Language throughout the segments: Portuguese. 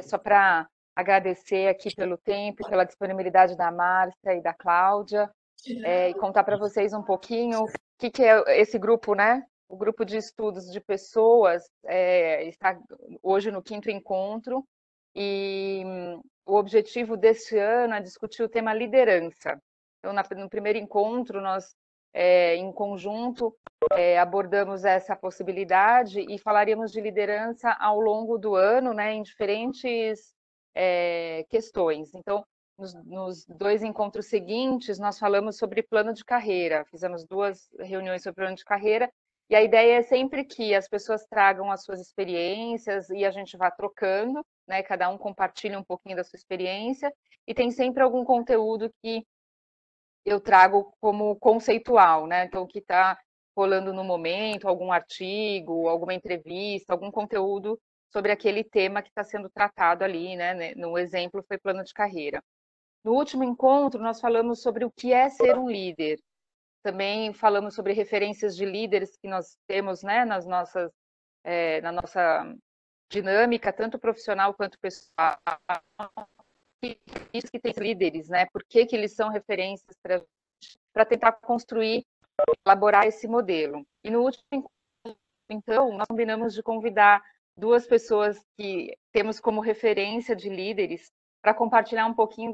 só para agradecer aqui pelo tempo, e pela disponibilidade da Márcia e da Cláudia, e contar para vocês um pouquinho o que é esse grupo, né? O grupo de estudos de pessoas está hoje no 5º encontro, e o objetivo deste ano é discutir o tema liderança. Então, no primeiro encontro, nós, em conjunto, abordamos essa possibilidade e falaríamos de liderança ao longo do ano, né, em diferentes questões. Então, nos 2 encontros seguintes, nós falamos sobre plano de carreira, fizemos 2 reuniões sobre plano de carreira, e a ideia é sempre que as pessoas tragam as suas experiências e a gente vá trocando, né? Cada um compartilha um pouquinho da sua experiência, e tem sempre algum conteúdo que eu trago como conceitual, né? Então, o que está rolando no momento, algum artigo, alguma entrevista, algum conteúdo sobre aquele tema que está sendo tratado ali, né? No exemplo, foi plano de carreira. No último encontro, nós falamos sobre o que é ser um líder. Também falamos sobre referências de líderes que nós temos, né, na nossa dinâmica, tanto profissional quanto pessoal. Isso que tem líderes, né? Por que eles são referências para tentar construir, elaborar esse modelo. E no último encontro, então, nós combinamos de convidar 2 pessoas que temos como referência de líderes para compartilhar um pouquinho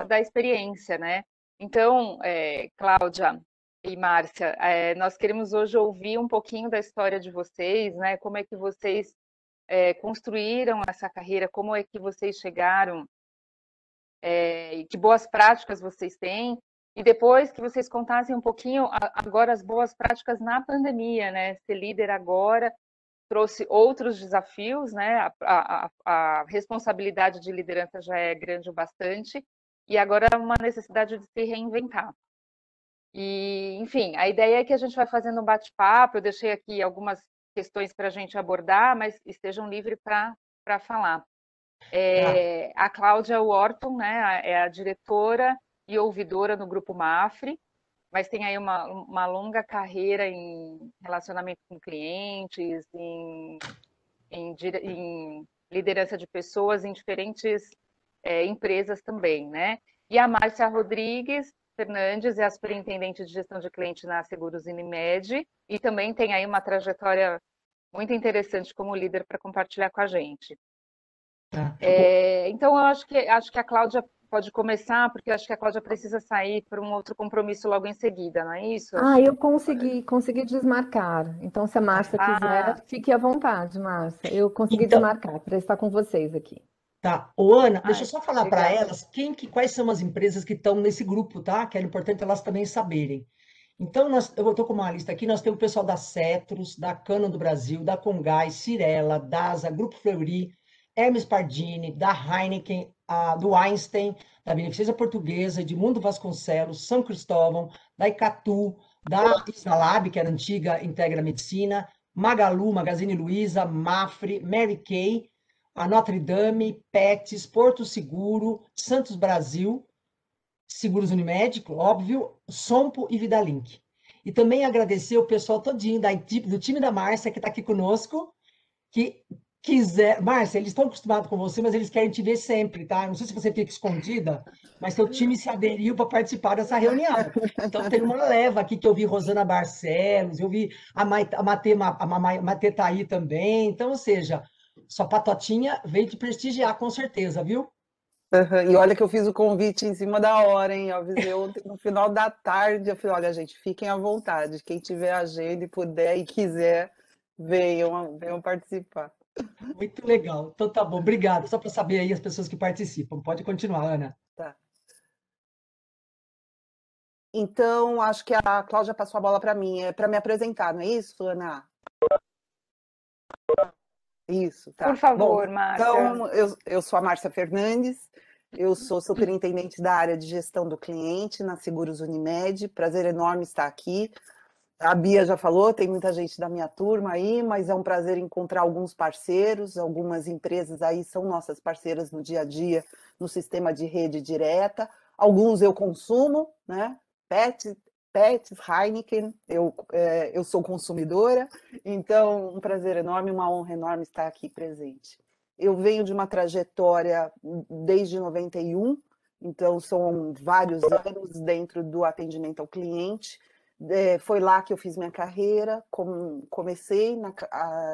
da experiência, né? Então, Cláudia e Márcia, nós queremos hoje ouvir um pouquinho da história de vocês, né? Como é que vocês construíram essa carreira, como é que vocês chegaram, e que boas práticas vocês têm, e depois que vocês contassem um pouquinho agora as boas práticas na pandemia, né? Ser líder agora trouxe outros desafios, né? A responsabilidade de liderança já é grande o bastante, e agora é uma necessidade de se reinventar. E, enfim, a ideia é que a gente vai fazendo um bate-papo. Eu deixei aqui algumas questões para a gente abordar, mas estejam livres para falar. Tá. A Cláudia Wharton, né, é a diretora e ouvidora no Grupo Mafre, mas tem aí uma longa carreira em relacionamento com clientes, em liderança de pessoas em diferentes empresas também, né? E a Márcia Rodrigues Fernandes é a superintendente de gestão de cliente na Seguros Unimed, e também tem aí uma trajetória muito interessante como líder para compartilhar com a gente. Tá. Então, eu acho que a Cláudia pode começar, porque eu acho que a Cláudia precisa sair para um outro compromisso logo em seguida, não é isso? Ah, eu consegui desmarcar. Então, se a Márcia Ah, quiser, fique à vontade, Márcia. Eu consegui Então, desmarcar para estar com vocês aqui. tá. Ô, Ana, deixa eu ai, só falar para legal. elas quais são as empresas que estão nesse grupo, tá? Que é importante elas também saberem. Então, eu estou com uma lista aqui, nós temos o pessoal da Cetros, da Canon do Brasil, da Comgás, Cirela, DASA, Grupo Fleury, Hermes Pardini, da Heineken, do Einstein, da Beneficência Portuguesa, Edmundo Vasconcelos, São Cristóvão, da Icatu, da Isalab, que era antiga Integra Medicina, Magalu, Magazine Luiza, Mafre, Mary Kay, a Notre Dame, Pets, Porto Seguro, Santos Brasil, Seguros Unimed, óbvio, Sompo e Vidalink. E também agradecer o pessoal todinho do time da Márcia, que está aqui conosco, que quiser... Márcia, eles estão acostumados com você, mas eles querem te ver sempre, tá? Não sei se você fica escondida, mas seu time se aderiu para participar dessa reunião. Então, tem uma leva aqui que eu vi Rosana Barcelos, eu vi a Matê Thaí também. Então, ou seja, sua patotinha veio te prestigiar, com certeza, viu? Uhum. E olha que eu fiz o convite em cima da hora, hein? Eu avisei ontem, no final da tarde, eu falei, olha, gente, fiquem à vontade. Quem tiver agenda e puder e quiser, venham participar. Muito legal. Então tá bom, obrigado. Só para saber aí as pessoas que participam. Pode continuar, Ana. Tá. Então, acho que a Cláudia passou a bola para mim. É para me apresentar, não é isso, Ana? Isso, Por tá. Bom, favor, Márcia. então, eu sou a Márcia Fernandes, eu sou superintendente da área de gestão do cliente na Seguros Unimed. Prazer enorme estar aqui. A Bia já falou, tem muita gente da minha turma aí, mas é um prazer encontrar alguns parceiros, algumas empresas aí são nossas parceiras no dia a dia, no sistema de rede direta. Alguns eu consumo, né? Pets, Heineken, eu sou consumidora, então um prazer enorme, uma honra enorme estar aqui presente. eu venho de uma trajetória desde 91, então são vários anos dentro do atendimento ao cliente. Foi lá que eu fiz minha carreira, comecei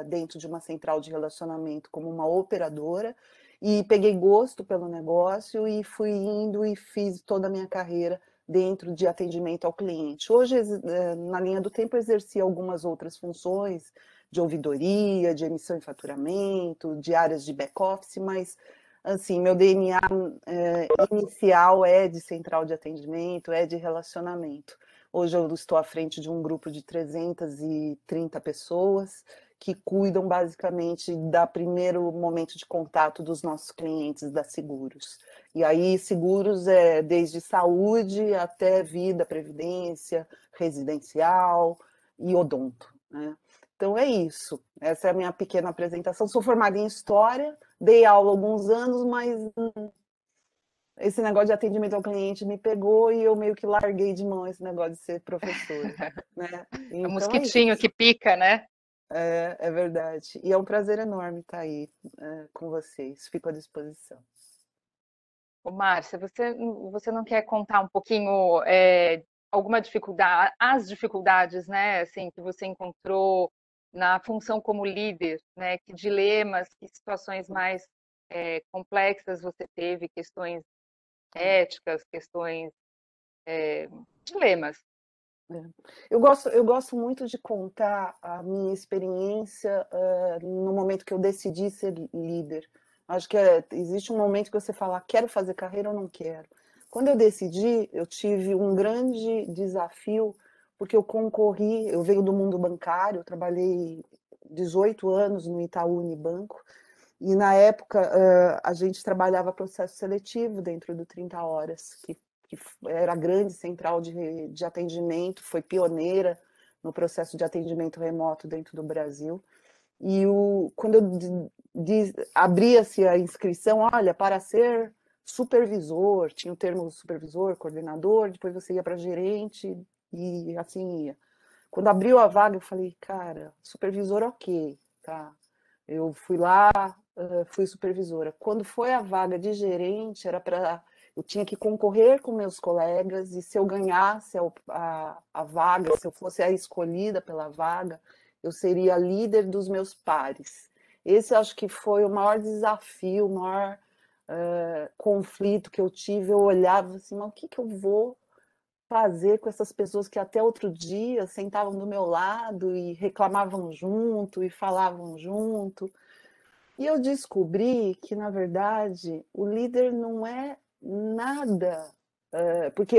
dentro de uma central de relacionamento como uma operadora, e peguei gosto pelo negócio e fui indo e fiz toda a minha carreira dentro de atendimento ao cliente. Hoje, na linha do tempo, exerci algumas outras funções de ouvidoria, de emissão e faturamento, de áreas de back-office, mas, assim, meu DNA inicial é de central de atendimento, é de relacionamento. Hoje eu estou à frente de um grupo de 330 pessoas que cuidam basicamente do primeiro momento de contato dos nossos clientes da Seguros. E aí, seguros é desde saúde até vida, previdência, residencial e odonto, né? Então é isso. Essa é a minha pequena apresentação. Sou formada em História, dei aula há alguns anos, mas esse negócio de atendimento ao cliente me pegou e eu meio que larguei de mão esse negócio de ser professora, né? É um Então é mosquitinho isso. que pica, né? É verdade. E é um prazer enorme estar aí com vocês. Fico à disposição. Ô, Márcia, você não quer contar um pouquinho alguma dificuldade, as dificuldades, né, assim, que você encontrou na função como líder, né? Que dilemas, que situações mais complexas você teve, questões éticas, questões, dilemas. Eu gosto muito de contar a minha experiência no momento que eu decidi ser líder. Acho que existe um momento que você fala, quero fazer carreira ou não quero. Quando eu decidi, eu tive um grande desafio, porque eu concorri, eu venho do mundo bancário, eu trabalhei 18 anos no Itaú Unibanco, e na época a gente trabalhava processo seletivo dentro do 30 Horas, que era a grande central de atendimento, foi pioneira no processo de atendimento remoto dentro do Brasil. E quando eu abria-se a inscrição, olha, para ser supervisor, tinha o termo supervisor, coordenador, depois você ia para gerente e assim ia. Quando abriu a vaga, eu falei, cara, supervisor ok, tá. Eu fui lá, fui supervisora. Quando foi a vaga de gerente, eu tinha que concorrer com meus colegas, e se eu ganhasse a vaga, se eu fosse a escolhida pela vaga, eu seria líder dos meus pares. Esse acho que foi o maior desafio, o maior conflito que eu tive. Eu olhava assim, mas o que eu vou fazer com essas pessoas que até outro dia sentavam do meu lado e reclamavam junto e falavam junto? E eu descobri que, na verdade, o líder não é nada, porque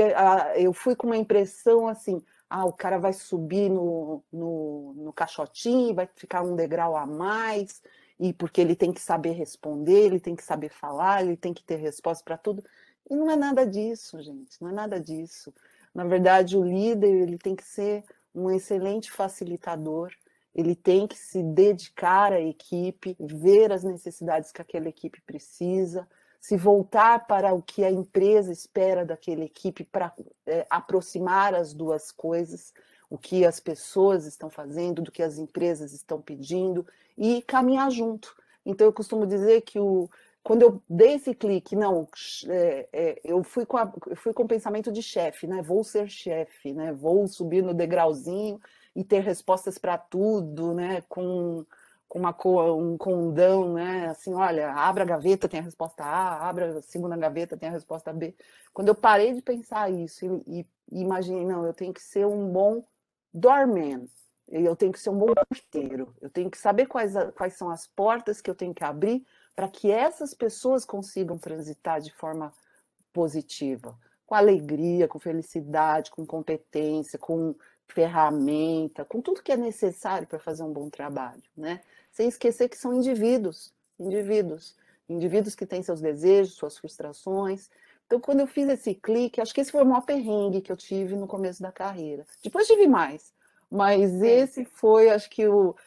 eu fui com uma impressão assim, o cara vai subir no caixotinho, vai ficar um degrau a mais, e porque ele tem que saber responder, ele tem que saber falar, ele tem que ter resposta para tudo. E não é nada disso, gente, não é nada disso. Na verdade, o líder ele tem que ser um excelente facilitador, ele tem que se dedicar à equipe, ver as necessidades que aquela equipe precisa, se voltar para o que a empresa espera daquela equipe para aproximar as duas coisas, o que as pessoas estão fazendo, do que as empresas estão pedindo, e caminhar junto. Então, eu costumo dizer que quando eu dei esse clique, não, eu fui com o pensamento de chefe, né? Vou ser chefe, né? Vou subir no degrauzinho e ter respostas para tudo, né? Com um condão, né? Assim, olha, abra a gaveta, tem a resposta A, abra a segunda gaveta, tem a resposta B. Quando eu parei de pensar isso e imaginei, não, eu tenho que ser um bom doorman, eu tenho que ser um bom porteiro, eu tenho que saber quais são as portas que eu tenho que abrir para que essas pessoas consigam transitar de forma positiva, com alegria, com felicidade, com competência, com ferramenta, com tudo que é necessário para fazer um bom trabalho, né? Sem esquecer que são indivíduos que têm seus desejos, suas frustrações. Então, quando eu fiz esse clique, acho que esse foi o maior perrengue que eu tive no começo da carreira. Depois tive mais, mas esse foi, acho que,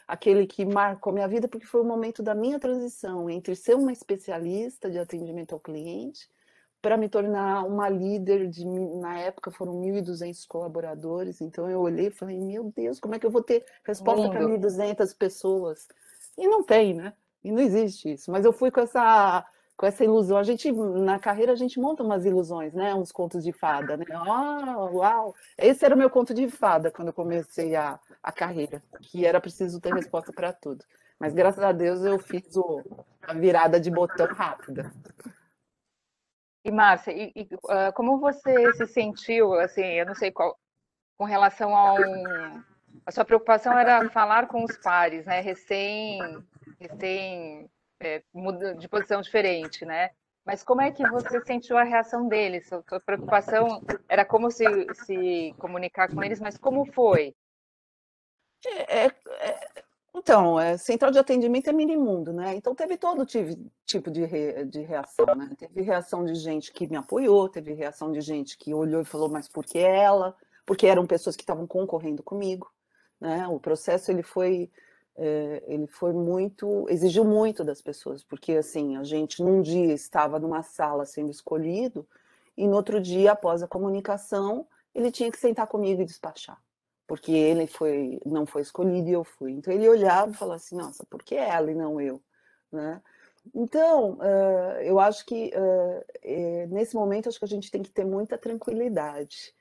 aquele que marcou minha vida, porque foi o momento da minha transição entre ser uma especialista de atendimento ao cliente para me tornar uma líder na época foram 1.200 colaboradores, então eu olhei e falei, meu Deus, como é que eu vou ter resposta para 1.200 pessoas? E não tem, né? E não existe isso. Mas eu fui com essa ilusão. A gente, na carreira, a gente monta umas ilusões, né? Uns contos de fada, né? Ah, uau! Esse era o meu conto de fada quando eu comecei a carreira, que era preciso ter resposta para tudo. Mas graças a Deus eu fiz a virada de botão rápida. E Márcia, como você se sentiu, assim, eu não sei qual, com relação a sua preocupação era falar com os pares, né? Muda de posição diferente, né? Mas como é que você sentiu a reação deles? Sua preocupação era como se comunicar com eles, mas como foi? É, então, central de atendimento é mini-mundo, né? Então teve todo tipo de reação, né? Teve reação de gente que me apoiou, teve reação de gente que olhou e falou, mas por que ela? Porque eram pessoas que estavam concorrendo comigo, né? O processo ele foi muito, exigiu muito das pessoas, porque assim, a gente num dia estava numa sala sendo escolhido e no outro dia, após a comunicação, ele tinha que sentar comigo e despachar, porque ele não foi escolhido e eu fui. Então ele olhava e falava assim, nossa, por que ela e não eu, né? Então, eu acho que nesse momento acho que a gente tem que ter muita tranquilidade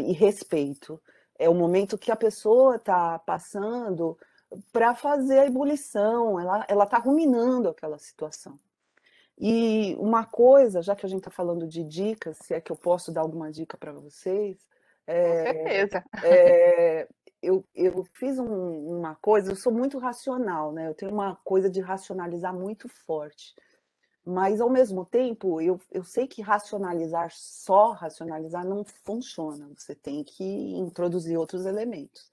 e respeito. É o momento que a pessoa está passando para fazer a ebulição, ela está ruminando aquela situação. E uma coisa, já que a gente está falando de dicas, se é que eu posso dar alguma dica para vocês, Com certeza. eu fiz uma coisa, eu sou muito racional, né? Eu tenho uma coisa de racionalizar muito forte. Mas, ao mesmo tempo, eu sei que só racionalizar não funciona. Você tem que introduzir outros elementos.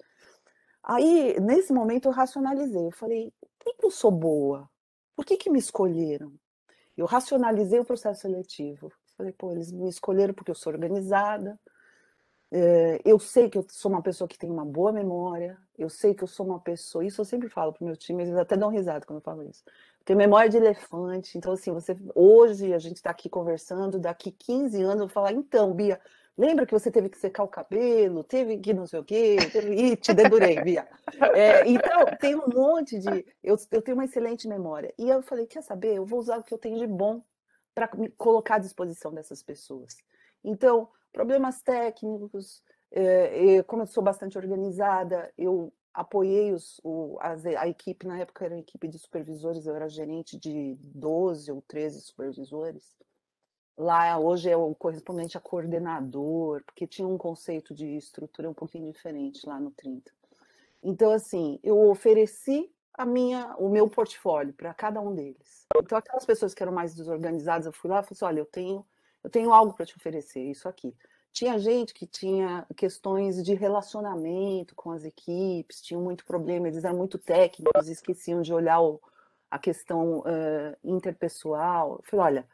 Aí, nesse momento, eu racionalizei. Eu falei, por que eu sou boa? Por que me escolheram? Eu racionalizei o processo seletivo. Falei, pô, eles me escolheram porque eu sou organizada, eu sei que eu sou uma pessoa que tem uma boa memória, eu sei que eu sou uma pessoa, isso eu sempre falo para o meu time, eles até dão risada quando eu falo isso. Eu tenho memória de elefante, então assim, hoje a gente está aqui conversando, daqui 15 anos eu vou falar, então, Bia, lembra que você teve que secar o cabelo, teve que não sei o quê, e te dedurei, Bia. Então, tem um monte de... Eu tenho uma excelente memória. E eu falei, quer saber, eu vou usar o que eu tenho de bom para me colocar à disposição dessas pessoas. Então, problemas técnicos, como eu sou bastante organizada, eu apoiei a equipe, na época era uma equipe de supervisores, eu era gerente de 12 ou 13 supervisores. Lá hoje é o correspondente a coordenador, porque tinha um conceito de estrutura um pouquinho diferente lá no 30. Então, assim, eu ofereci o meu portfólio para cada um deles. Então, aquelas pessoas que eram mais desorganizadas, eu fui lá e falei assim, olha, eu tenho algo para te oferecer, isso aqui. Tinha gente que tinha questões de relacionamento com as equipes, tinham muito problema, eles eram muito técnicos, esqueciam de olhar a questão interpessoal. Eu falei, olha,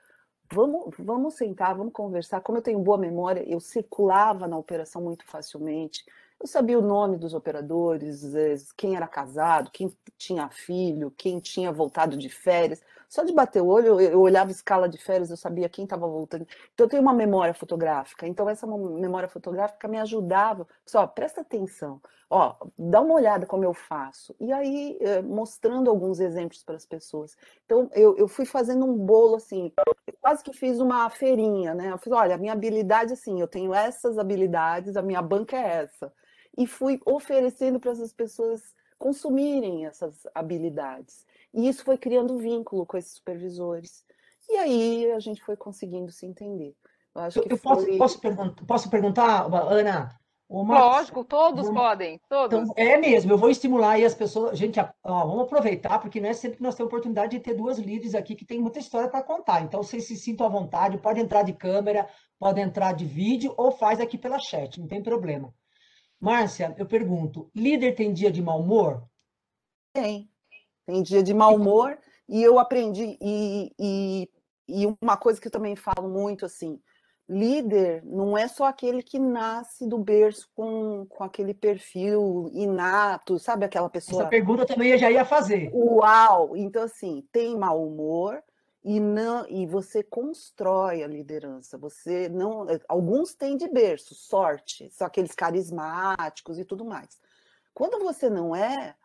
vamos sentar, vamos conversar. Como eu tenho boa memória, eu circulava na operação muito facilmente. Eu sabia o nome dos operadores, quem era casado, quem tinha filho, quem tinha voltado de férias. Só de bater o olho, eu olhava a escala de férias, eu sabia quem estava voltando. Então, eu tenho uma memória fotográfica. Então, essa memória fotográfica me ajudava. Só, presta atenção. Ó, dá uma olhada como eu faço. E aí, mostrando alguns exemplos para as pessoas. Então, eu fui fazendo um bolo, assim, eu quase que fiz uma feirinha, né? Eu fiz, olha, a minha habilidade, assim, eu tenho essas habilidades, a minha banca é essa. E fui oferecendo para essas pessoas consumirem essas habilidades. E isso foi criando vínculo com esses supervisores. E aí a gente foi conseguindo se entender. Eu acho que foi... Posso perguntar, Ana? Ô, Márcia, Lógico, todos podem, então, todos. é mesmo, eu vou estimular aí as pessoas. Gente, ó, vamos aproveitar, porque não é sempre que nós temos oportunidade de ter duas líderes aqui que tem muita história para contar. Então, vocês se sintam à vontade, pode entrar de câmera, pode entrar de vídeo ou faz aqui pela chat, não tem problema. Márcia, eu pergunto, líder tem dia de mau humor? Tem dia de mau humor, e eu aprendi, e uma coisa que eu também falo muito, assim, líder não é só aquele que nasce do berço com aquele perfil inato, sabe aquela pessoa... Essa pergunta também eu já ia fazer. Uau! Então, assim, tem mau humor e você constrói a liderança. Você não... Alguns têm de berço, sorte, são aqueles carismáticos e tudo mais. Quando você não é,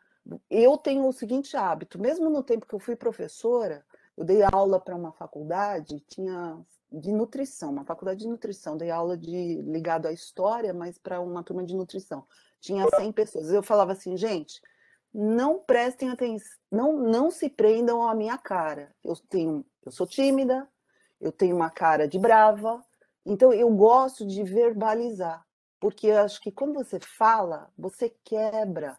Eu tenho o seguinte hábito, mesmo no tempo que eu fui professora, eu dei aula para uma faculdade, tinha de nutrição, uma faculdade de nutrição, dei aula ligado à história, mas para uma turma de nutrição. Tinha 100 pessoas. Eu falava assim, gente, não prestem atenção, não se prendam à minha cara. Eu sou tímida, eu tenho uma cara de brava, então eu gosto de verbalizar, porque eu acho que quando você fala, você quebra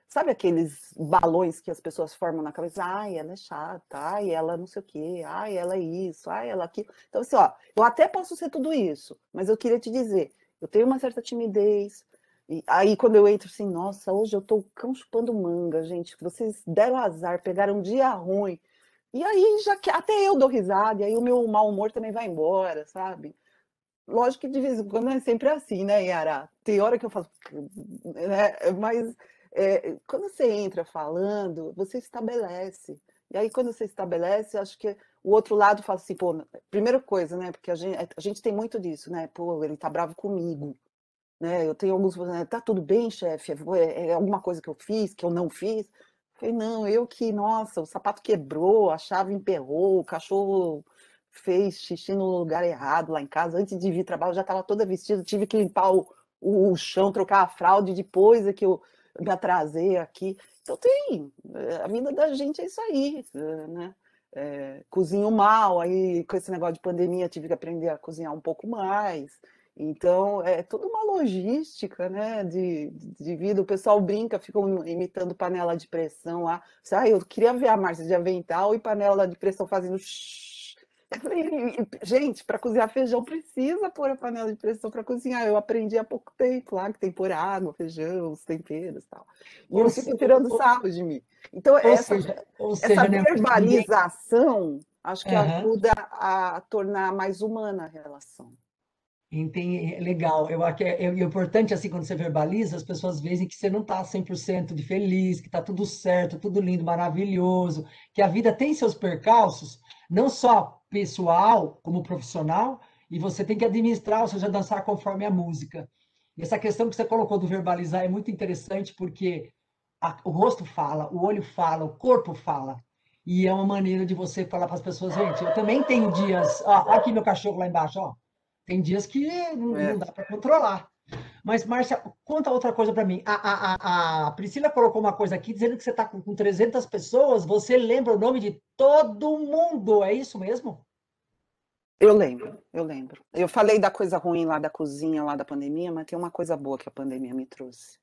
sabe aqueles balões que as pessoas formam na cabeça? Ai, ela é chata, ai, ela não sei o quê, ai, ela é isso, ai, ela aquilo. Então, assim, ó, eu até posso ser tudo isso, mas eu queria te dizer, eu tenho uma certa timidez, e aí quando eu entro assim, nossa, hoje eu tô o cão chupando manga, gente, vocês deram azar, pegaram um dia ruim, e aí já que até eu dou risada, e aí o meu mau humor também vai embora, sabe? Lógico que de vez em quando é sempre assim, né, Yara? Tem hora que eu falo, né? Mas quando você entra falando, você estabelece. E aí, quando você estabelece, acho que o outro lado fala assim, pô, primeira coisa, né? Porque a gente tem muito disso, né? Pô, ele tá bravo comigo, né? Eu tenho alguns, né, tá tudo bem, chefe? É alguma coisa que eu fiz, que eu não fiz? Eu falei, não, nossa, o sapato quebrou, a chave emperrou, o cachorro fez xixi no lugar errado lá em casa. Antes de vir trabalhar, eu já estava toda vestida, tive que limpar o chão, trocar a fralda, e depois é que eu me atrasei aqui. Então a vida da gente é isso aí, né? Cozinho mal, aí com esse negócio de pandemia tive que aprender a cozinhar um pouco mais. Então, é toda uma logística, né, de vida. O pessoal brinca, ficam imitando panela de pressão lá. Eu queria ver a Márcia de avental e panela de pressão fazendo shhh. Eu falei, gente, para cozinhar feijão precisa pôr a panela de pressão para cozinhar. Eu aprendi há pouco tempo lá que tem que pôr água, feijão, os temperos e tal. E Ou, eles se- ficam tirando ou, sarro de mim. Então, ou essa, seja, ou essa seja, né, Márcia, ninguém. verbalização acho que Aham. ajuda a tornar mais humana a relação. Legal. Eu acho que é importante, assim, quando você verbaliza, as pessoas veem que você não está 100% de feliz, que está tudo certo, tudo lindo, maravilhoso, que a vida tem seus percalços, não só pessoal, como profissional, e você tem que administrar, ou seja, dançar conforme a música. E essa questão que você colocou do verbalizar é muito interessante, porque o rosto fala, o olho fala, o corpo fala. E é uma maneira de você falar para as pessoas, gente, eu também tenho dias. Ó, aqui meu cachorro lá embaixo, ó. Tem dias que não É. dá para controlar. Mas, Márcia, conta outra coisa para mim. A Priscila colocou uma coisa aqui dizendo que você está com 300 pessoas, você lembra o nome de todo mundo, é isso mesmo? Eu lembro, eu lembro. Eu falei da coisa ruim lá da cozinha, lá da pandemia, mas tem uma coisa boa que a pandemia me trouxe.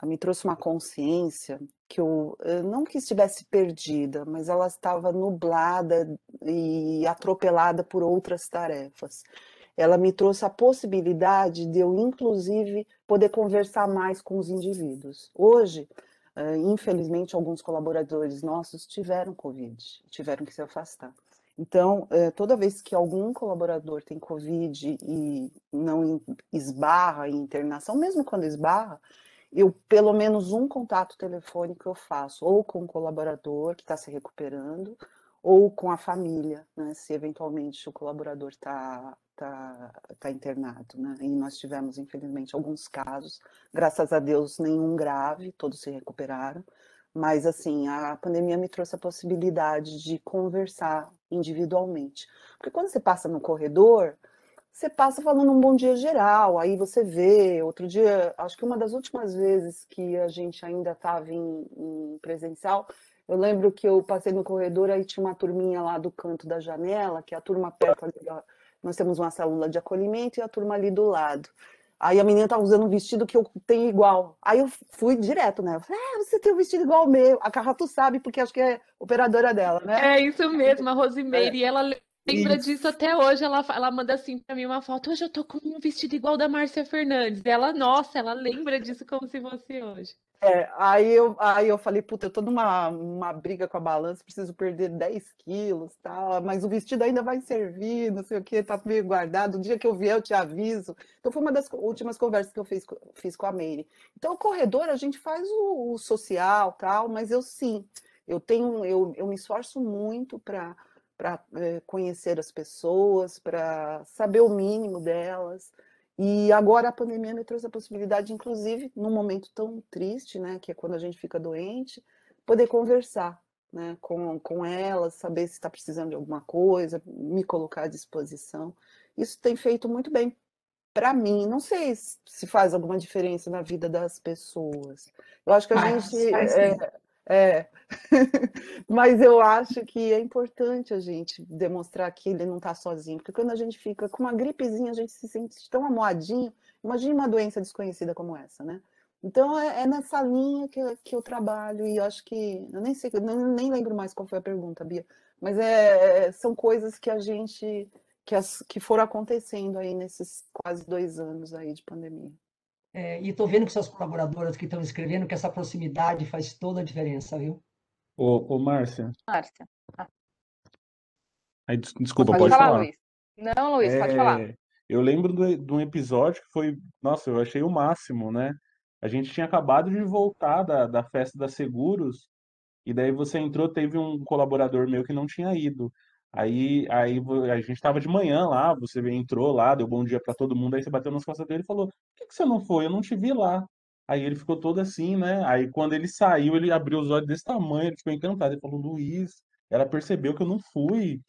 Ela me trouxe uma consciência que eu não que estivesse perdida, mas ela estava nublada e atropelada por outras tarefas. Ela me trouxe a possibilidade de eu, inclusive, poder conversar mais com os indivíduos. Hoje, infelizmente, alguns colaboradores nossos tiveram Covid, tiveram que se afastar. Então, toda vez que algum colaborador tem Covid e não esbarra em internação, mesmo quando esbarra, eu, pelo menos um contato telefônico eu faço, ou com o colaborador que está se recuperando, ou com a família, né, se eventualmente o colaborador tá internado, né? E nós tivemos, infelizmente, alguns casos, graças a Deus, nenhum grave, todos se recuperaram, mas, assim, a pandemia me trouxe a possibilidade de conversar individualmente. Porque quando você passa no corredor, você passa falando um bom dia geral, aí você vê. Outro dia, acho que uma das últimas vezes que a gente ainda estava em presencial, eu lembro que eu passei no corredor, aí tinha uma turminha lá do canto da janela, que é a turma perto ali nós temos uma célula de acolhimento e a turma ali do lado. Aí a menina estava usando um vestido que eu tenho igual. Aí eu fui direto, né? Eu falei, você tem um vestido igual ao meu. A Carrato sabe, porque acho que é operadora dela, né? É isso mesmo, a É, Rosimeire, ela lembra isso. disso até hoje. Ela manda assim pra mim uma foto. Hoje eu tô com um vestido igual da Márcia Fernandes. Ela, nossa, ela lembra disso como se fosse hoje. Aí eu falei, puta, eu tô numa uma briga com a balança, preciso perder 10 quilos, tal, mas o vestido ainda vai servir, não sei o que, tá meio guardado, o dia que eu vier eu te aviso. Então foi uma das últimas conversas que eu fiz com a Meire. Então o corredor a gente faz o social, tal, mas eu me esforço muito para conhecer as pessoas, para saber o mínimo delas, E agora a pandemia me trouxe a possibilidade, inclusive, num momento tão triste, né, que é quando a gente fica doente, poder conversar, né, com elas, saber se está precisando de alguma coisa, me colocar à disposição. Isso tem feito muito bem para mim. Não sei se faz alguma diferença na vida das pessoas. Eu acho que a gente Faz sim. é, mas eu acho que é importante a gente demonstrar que ele não está sozinho, porque quando a gente fica com uma gripezinha, a gente se sente tão amuadinho. Imagine uma doença desconhecida como essa, né? Então é nessa linha que eu trabalho, e eu acho que, eu nem sei, nem lembro mais qual foi a pergunta, Bia, mas são coisas que a gente, que foram acontecendo aí nesses quase 2 anos aí de pandemia. E estou vendo que suas colaboradoras que estão escrevendo que essa proximidade faz toda a diferença, viu? Ô, Márcia, Márcia. aí, desculpa, Pode pode falar, falar. Luiz. Não, Luiz, pode falar. Eu lembro de um episódio que foi, nossa, eu achei o máximo, né? A gente tinha acabado de voltar da festa da Seguros, e daí você entrou, teve um colaborador meu que não tinha ido. A gente estava de manhã lá, você entrou lá, deu bom dia para todo mundo, aí você bateu nas costas dele e falou: Por que você não foi? Eu não te vi lá. Aí ele ficou todo assim, né? Aí quando ele saiu, ele abriu os olhos desse tamanho, ele ficou encantado. Ele falou: Luiz, ela percebeu que eu não fui.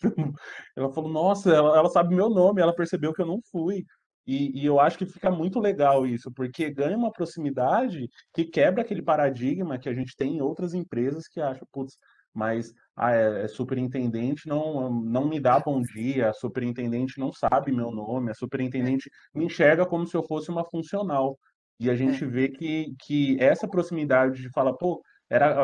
Ela falou: Nossa, ela sabe meu nome, ela percebeu que eu não fui. E eu acho que fica muito legal isso, porque ganha uma proximidade que quebra aquele paradigma que a gente tem em outras empresas que acham, putz, mas é superintendente não me dá bom dia, a superintendente não sabe meu nome, a É, superintendente me enxerga como se eu fosse uma funcional. E a é. gente vê que essa proximidade de falar, pô,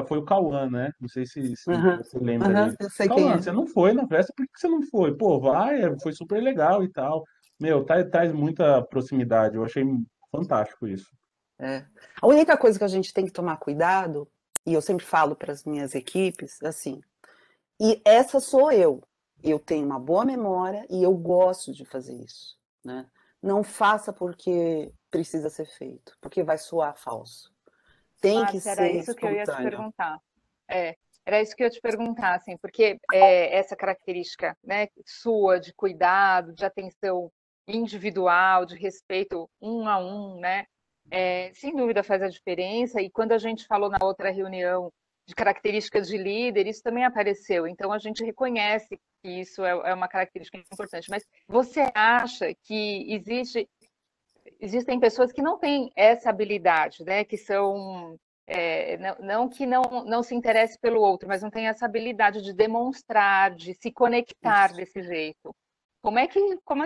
foi o Cauã, né? Não sei se Aham, você lembra aham, dele. eu sei quem Cauã, é. você não foi na festa, por que você não foi? Pô, vai, foi super legal e tal. Meu, traz muita proximidade, eu achei fantástico isso. É. A única coisa que a gente tem que tomar cuidado, e eu sempre falo para as minhas equipes, assim, e essa sou eu. Eu tenho uma boa memória e eu gosto de fazer isso, né? Não faça porque precisa ser feito, porque vai soar falso. Tem que Márcia, era ser isso que eu ia te espontâneo. perguntar. Era isso que eu ia te perguntar, assim, porque essa característica, né, sua de cuidado, de atenção individual, de respeito um a um, né, sem dúvida faz a diferença. E quando a gente falou na outra reunião de características de líder, isso também apareceu. Então a gente reconhece que isso é uma característica importante. Mas você acha que existem pessoas que não têm essa habilidade, né? Que são não que não se interesse pelo outro, mas não tem essa habilidade de demonstrar, de se conectar Isso. desse jeito. Como é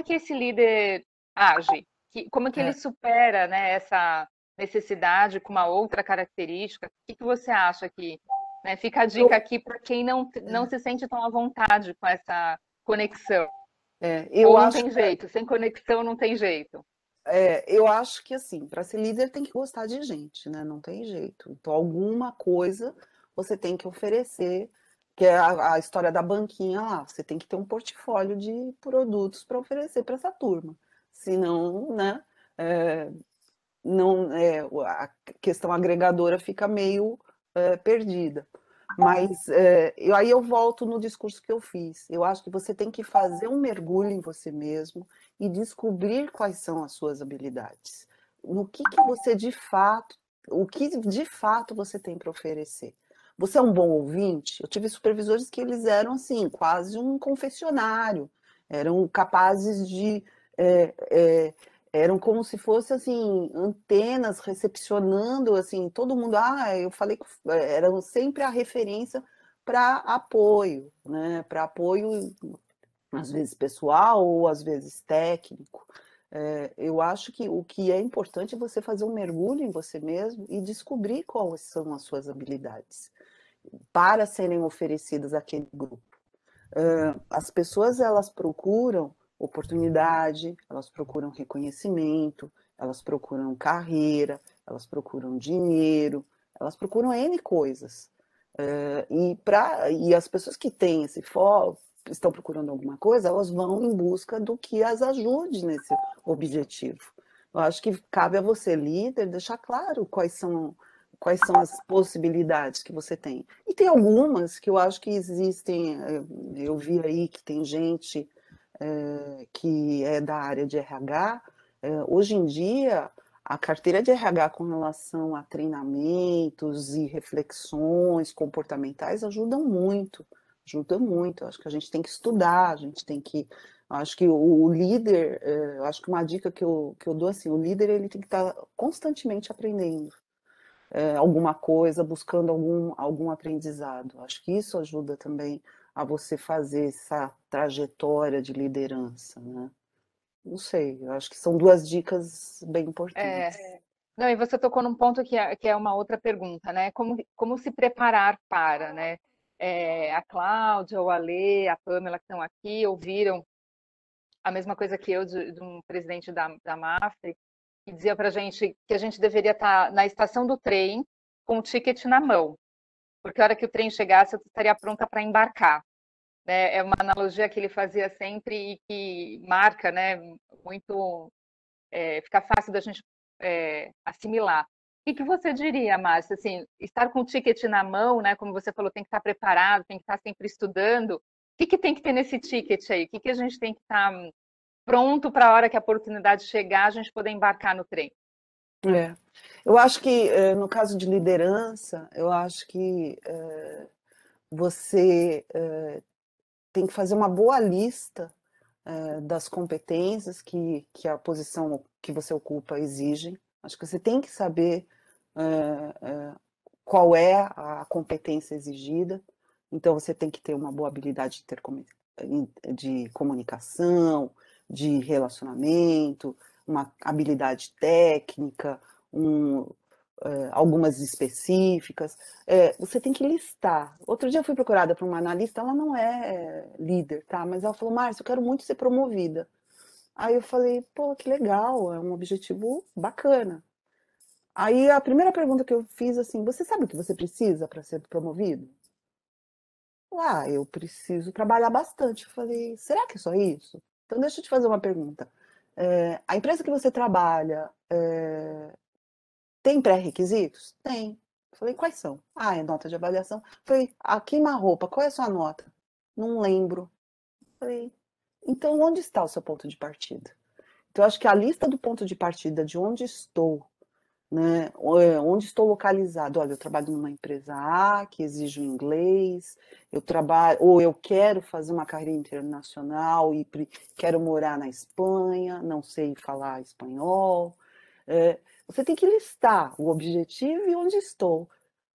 que esse líder age? Como é que ele É. supera, né, essa necessidade com uma outra característica? O que você acha que, né, fica a dica Eu, aqui para quem não se sente tão à vontade com essa conexão? eu Ou não acho tem jeito, sem conexão não tem jeito. Eu acho que assim, para ser líder tem que gostar de gente, né? Não tem jeito. Então, alguma coisa você tem que oferecer, que é a história da banquinha lá. Você tem que ter um portfólio de produtos para oferecer para essa turma. Senão, né? é, não, a questão agregadora fica meio perdida. Mas aí eu volto no discurso que eu fiz. Eu acho que você tem que fazer um mergulho em você mesmo e descobrir quais são as suas habilidades. No que você de fato, o que de fato você tem para oferecer. Você é um bom ouvinte? Eu tive supervisores que eles eram assim, quase um confessionário, eram capazes de eram como se fosse assim antenas recepcionando assim todo mundo. Eu falei que eram sempre a referência para apoio, né? Para apoio às vezes pessoal ou às vezes técnico. Eu acho que o que é importante é você fazer um mergulho em você mesmo e descobrir quais são as suas habilidades para serem oferecidas àquele grupo. As pessoas elas procuram oportunidade, elas procuram reconhecimento, elas procuram carreira, elas procuram dinheiro, elas procuram N coisas. E as pessoas que têm esse foco, estão procurando alguma coisa, elas vão em busca do que as ajude nesse objetivo. Eu acho que cabe a você, líder, deixar claro quais são as possibilidades que você tem. E tem algumas que eu acho que existem, eu vi aí que tem gente que é da área de RH, Hoje em dia, a carteira de RH com relação a treinamentos e reflexões comportamentais ajuda muito. Acho que a gente tem que estudar, a gente tem que. Acho que o líder, acho que uma dica que eu dou assim, o líder ele tem que estar constantemente aprendendo alguma coisa, buscando algum aprendizado. Acho que isso ajuda também a você fazer essa trajetória de liderança, né? Não sei, eu acho que são duas dicas bem importantes. Não, e você tocou num ponto que é uma outra pergunta, né? Como se preparar para, né? A Cláudia, o Alê, a Pamela que estão aqui ouviram a mesma coisa que eu de um presidente da MAFRE, que dizia para a gente que a gente deveria estar na estação do trem com o ticket na mão, porque a hora que o trem chegasse eu estaria pronta para embarcar. Né? É uma analogia que ele fazia sempre e que marca, né? Muito, fica fácil da gente assimilar. O que você diria, Márcia? Assim, estar com o ticket na mão, né? Como você falou, tem que estar preparado, tem que estar sempre estudando. O que tem que ter nesse ticket aí? O que a gente tem que estar pronto para a hora que a oportunidade chegar, a gente poder embarcar no trem? Eu acho que, no caso de liderança, eu acho que você tem que fazer uma boa lista das competências que a posição que você ocupa exige. Acho que você tem que saber qual é a competência exigida. Então, você tem que ter uma boa habilidade de comunicação, de relacionamento, uma habilidade técnica, algumas específicas. Você tem que listar. Outro dia eu fui procurada por uma analista, ela não é líder, tá? Mas ela falou, Márcia, eu quero muito ser promovida. Aí eu falei, pô, que legal, é um objetivo bacana. Aí a primeira pergunta que eu fiz assim, você sabe o que você precisa para ser promovido? Eu preciso trabalhar bastante. Eu falei, será que é só isso? Então deixa eu te fazer uma pergunta. A empresa que você trabalha tem pré-requisitos? Tem. Eu falei, quais são? É nota de avaliação. Eu falei, queima-roupa, qual é a sua nota? Não lembro. Eu falei, então onde está o seu ponto de partida? Então, eu acho que a lista do ponto de partida de onde estou, né, onde estou localizado, olha, eu trabalho numa empresa A, que exige o inglês, ou eu quero fazer uma carreira internacional e quero morar na Espanha, não sei falar espanhol. Você tem que listar o objetivo e onde estou.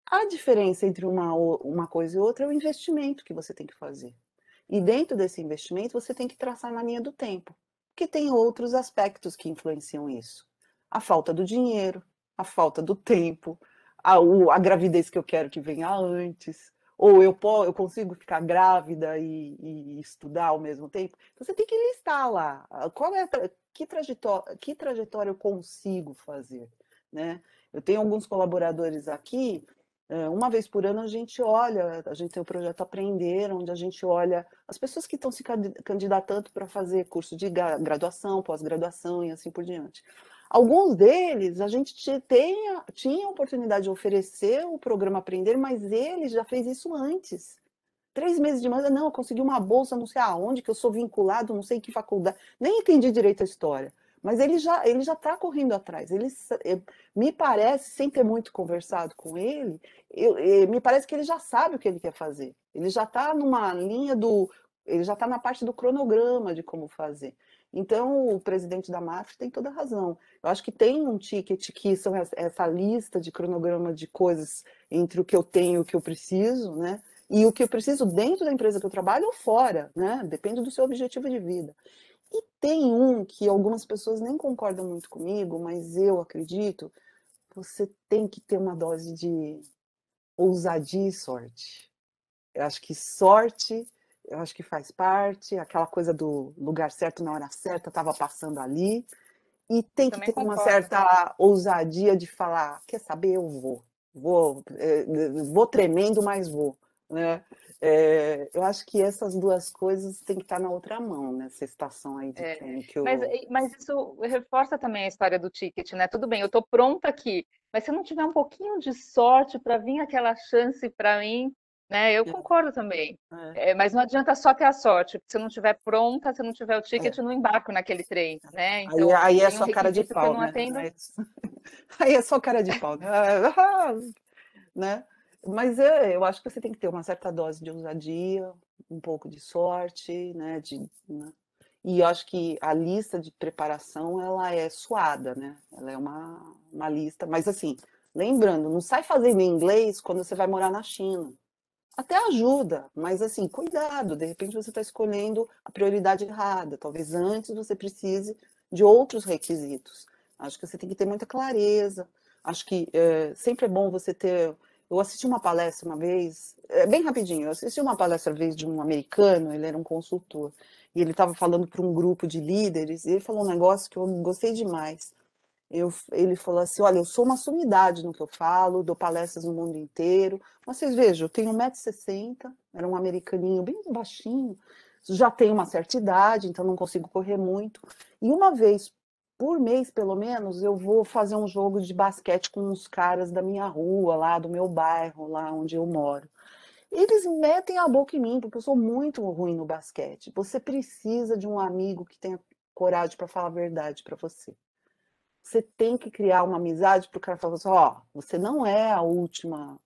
A diferença entre uma coisa e outra é o investimento que você tem que fazer. E dentro desse investimento, você tem que traçar na linha do tempo, porque tem outros aspectos que influenciam isso. A falta do dinheiro, a falta do tempo, a gravidez que eu quero que venha antes, ou eu consigo ficar grávida e estudar ao mesmo tempo. Então, você tem que listar lá que trajetória eu consigo fazer, né? Eu tenho alguns colaboradores aqui. Uma vez por ano a gente tem o projeto Aprender, onde a gente olha as pessoas que estão se candidatando para fazer curso de graduação, pós-graduação e assim por diante. Alguns deles a gente tinha a oportunidade de oferecer o programa Aprender, mas ele já fez isso antes. 3 meses de manhã, não, eu consegui uma bolsa, não sei aonde, que eu sou vinculado, não sei em que faculdade, nem entendi direito a história. Mas ele já está correndo atrás. Me parece, sem ter muito conversado com ele, me parece que ele já sabe o que ele quer fazer. Ele já está numa linha ele já está na parte do cronograma de como fazer. Então, o presidente da MAFRE tem toda a razão. Eu acho que tem um ticket que são essa lista de cronograma de coisas entre o que eu tenho e o que eu preciso, né? E o que eu preciso dentro da empresa que eu trabalho ou fora, né? Depende do seu objetivo de vida. E tem um que algumas pessoas nem concordam muito comigo, mas eu acredito, você tem que ter uma dose de ousadia e sorte. Eu acho que sorte, eu acho que faz parte, aquela coisa do lugar certo na hora certa, estava passando ali, e tem que ter uma certa ousadia de falar, quer saber, eu vou tremendo, mas vou, né? Eu acho que essas duas coisas têm que estar na outra mão, nessa estação aí de trem que eu... Mas isso reforça também a história do ticket, né? Tudo bem, eu estou pronta aqui, mas se eu não tiver um pouquinho de sorte para vir aquela chance para mim, né? Eu É, concordo também. é, Mas não adianta só ter a sorte, porque se não tiver pronta, se não tiver o ticket, é. eu não embarco naquele trem, né? Aí, Então, é tem um só cara de requisito que eu pau, não né? atendo. Aí é só cara de pau, né? Né? Mas eu acho que você tem que ter uma certa dose de ousadia, um pouco de sorte, né? Né? E eu acho que a lista de preparação, ela é suada, né? Ela é uma lista, mas assim, lembrando, não sai fazendo inglês quando você vai morar na China. Até ajuda, mas assim, cuidado, de repente você está escolhendo a prioridade errada. Talvez antes você precise de outros requisitos. Acho que você tem que ter muita clareza. Acho que sempre é bom você ter. Eu assisti uma palestra uma vez, bem rapidinho, eu assisti uma palestra uma vez de um americano, ele era um consultor, e ele estava falando para um grupo de líderes, e ele falou um negócio que eu gostei demais. Ele falou assim, olha, eu sou uma sumidade no que eu falo, dou palestras no mundo inteiro, mas vocês vejam, eu tenho 1,60 m, era um americaninho bem baixinho, já tenho uma certa idade, então não consigo correr muito, e uma vez por mês, pelo menos, eu vou fazer um jogo de basquete com uns caras da minha rua, lá do meu bairro, lá onde eu moro. Eles metem a boca em mim, porque eu sou muito ruim no basquete. Você precisa de um amigo que tenha coragem para falar a verdade para você. Você tem que criar uma amizade para o cara falar assim, ó, você não é a última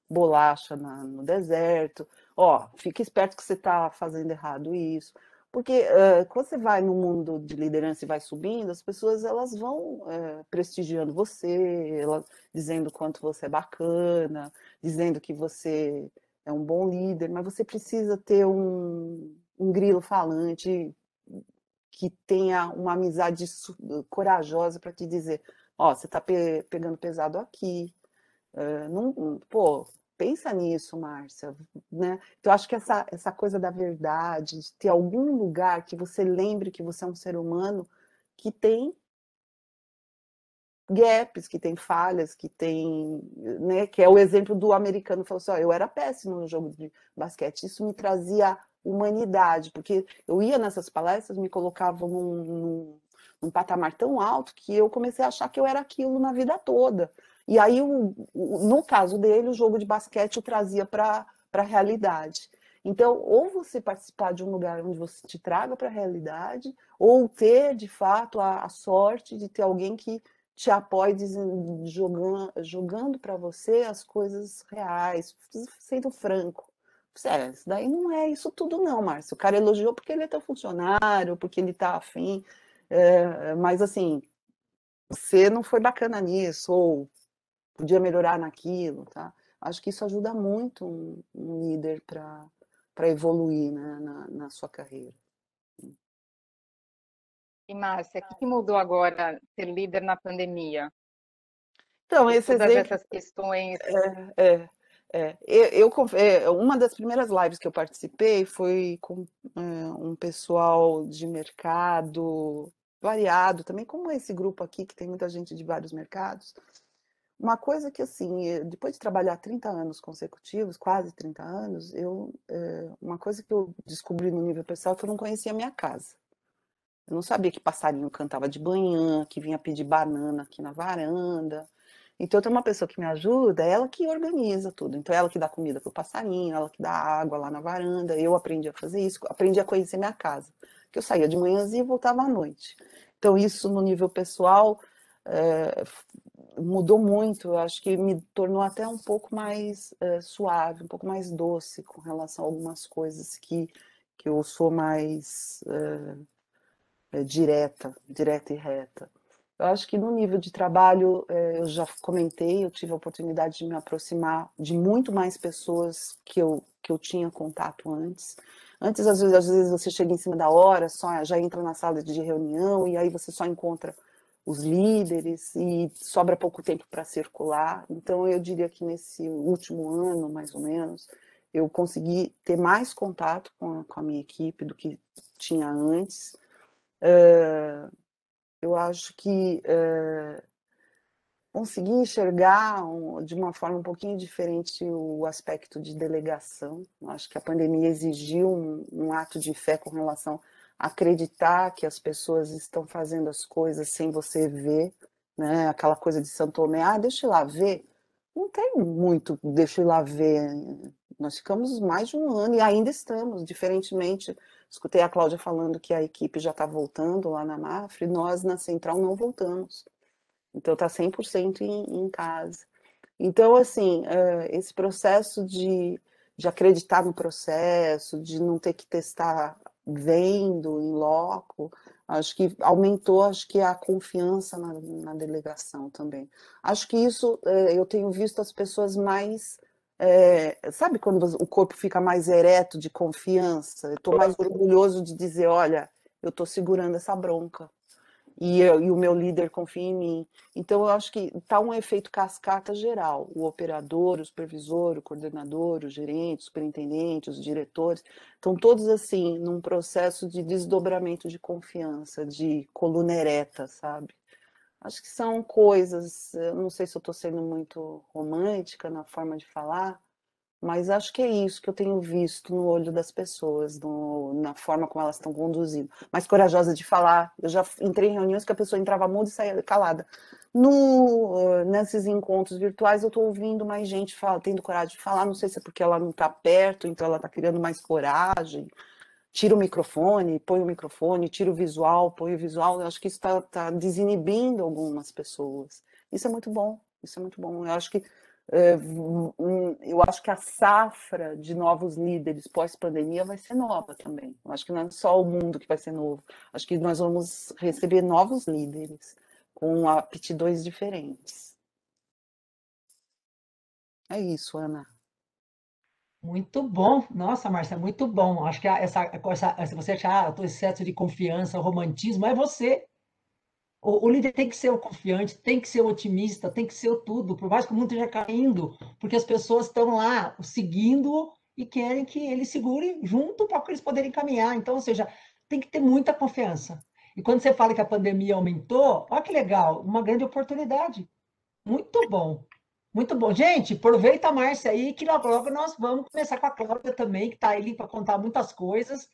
bolacha no deserto, ó, fica esperto que você está fazendo errado isso. Porque quando você vai no mundo de liderança e vai subindo, as pessoas elas vão prestigiando você, elas, dizendo quanto você é bacana, dizendo que você é um bom líder, mas você precisa ter um grilo falante que tenha uma amizade corajosa para te dizer, ó, você está pegando pesado aqui, não, pô, pensa nisso, Márcia, né? Então, acho que essa coisa da verdade, de ter algum lugar que você lembre que você é um ser humano que tem gaps, que tem falhas, que tem, né, que é o exemplo do americano, falou assim, ó, eu era péssimo no jogo de basquete, isso me trazia humanidade, porque eu ia nessas palestras, me colocavam num patamar tão alto que eu comecei a achar que eu era aquilo na vida toda. E aí, no caso dele, o jogo de basquete o trazia para a realidade. Então, ou você participar de um lugar onde você te traga para a realidade, ou ter, de fato, a sorte de ter alguém que te apoie jogando para você as coisas reais, sendo franco. Isso daí não é isso tudo não, Márcio. O cara elogiou porque ele é teu funcionário, porque ele tá afim, mas assim, você não foi bacana nisso, ou podia melhorar naquilo, tá? Acho que isso ajuda muito um líder para evoluir, né, na sua carreira. E, Márcia, o que mudou agora ser líder na pandemia? Então, esse Todas exemplo essas questões. É, uma das primeiras lives que eu participei foi com um pessoal de mercado variado, também como esse grupo aqui, que tem muita gente de vários mercados. Uma coisa que, assim, depois de trabalhar 30 anos consecutivos, quase 30 anos, uma coisa que eu descobri no nível pessoal é que eu não conhecia a minha casa. Eu não sabia que passarinho cantava de manhã, que vinha pedir banana aqui na varanda. Então, tem uma pessoa que me ajuda, é ela que organiza tudo. Então, é ela que dá comida para o passarinho, ela que dá água lá na varanda. Eu aprendi a fazer isso, aprendi a conhecer minha casa. Que eu saía de manhãzinha e voltava à noite. Então, isso no nível pessoal mudou muito. Eu acho que me tornou até um pouco mais suave, um pouco mais doce com relação a algumas coisas que eu sou mais direta e reta. Eu acho que no nível de trabalho, eu já comentei, eu tive a oportunidade de me aproximar de muito mais pessoas que eu tinha contato antes. Antes, às vezes você chega em cima da hora, já entra na sala de reunião e aí você só encontra os líderes e sobra pouco tempo para circular. Então, eu diria que nesse último ano, mais ou menos, eu consegui ter mais contato com a minha equipe do que tinha antes. Eu acho que consegui enxergar de uma forma um pouquinho diferente o aspecto de delegação. Eu acho que a pandemia exigiu um ato de fé com relação a acreditar que as pessoas estão fazendo as coisas sem você ver, né? Aquela coisa de São Tomé, deixa eu ir lá ver. Não tem muito, deixa eu ir lá ver, Nós ficamos mais de um ano e ainda estamos, diferentemente. Escutei a Cláudia falando que a equipe já está voltando lá na Mafre, nós na Central não voltamos. Então está 100% em casa. Então, assim, esse processo de acreditar no processo, de não ter que testar vendo, em loco, acho que aumentou, acho que a confiança na delegação também. Acho que isso, eu tenho visto as pessoas mais, sabe quando o corpo fica mais ereto de confiança? Eu estou mais orgulhoso de dizer, olha, eu estou segurando essa bronca. E o meu líder confia em mim. Então, eu acho que está um efeito cascata geral. O operador, o supervisor, o coordenador, o gerente, o superintendente, os diretores, estão todos assim, num processo de desdobramento de confiança, de coluna ereta, sabe? Acho que são coisas, eu não sei se eu estou sendo muito romântica na forma de falar, mas acho que é isso que eu tenho visto no olho das pessoas, na forma como elas estão conduzindo. Mais corajosa de falar. Eu já entrei em reuniões que a pessoa entrava muda e saía calada. Nesses encontros virtuais, eu estou ouvindo mais gente tendo coragem de falar. Não sei se é porque ela não está perto, então ela está criando mais coragem. Tira o microfone, põe o microfone, tira o visual, põe o visual. Eu acho que isso está desinibindo algumas pessoas. Isso é muito bom. Isso é muito bom. Eu acho que a safra de novos líderes pós-pandemia vai ser nova também. Eu acho que não é só o mundo que vai ser novo. Acho que nós vamos receber novos líderes com aptidões diferentes. É isso, Ana. Muito bom. Nossa, Márcia, muito bom. Acho que se você achar todo esse excesso de confiança, romantismo, é você. O líder tem que ser o confiante, tem que ser o otimista, tem que ser o tudo, por mais que o mundo esteja caindo, porque as pessoas estão lá seguindo e querem que ele segure junto para que eles poderem caminhar. Então, ou seja, tem que ter muita confiança. E quando você fala que a pandemia aumentou, olha que legal, uma grande oportunidade. Muito bom. Muito bom. Gente, aproveita a Márcia aí, que logo, logo nós vamos começar com a Cláudia também, que está ali para contar muitas coisas.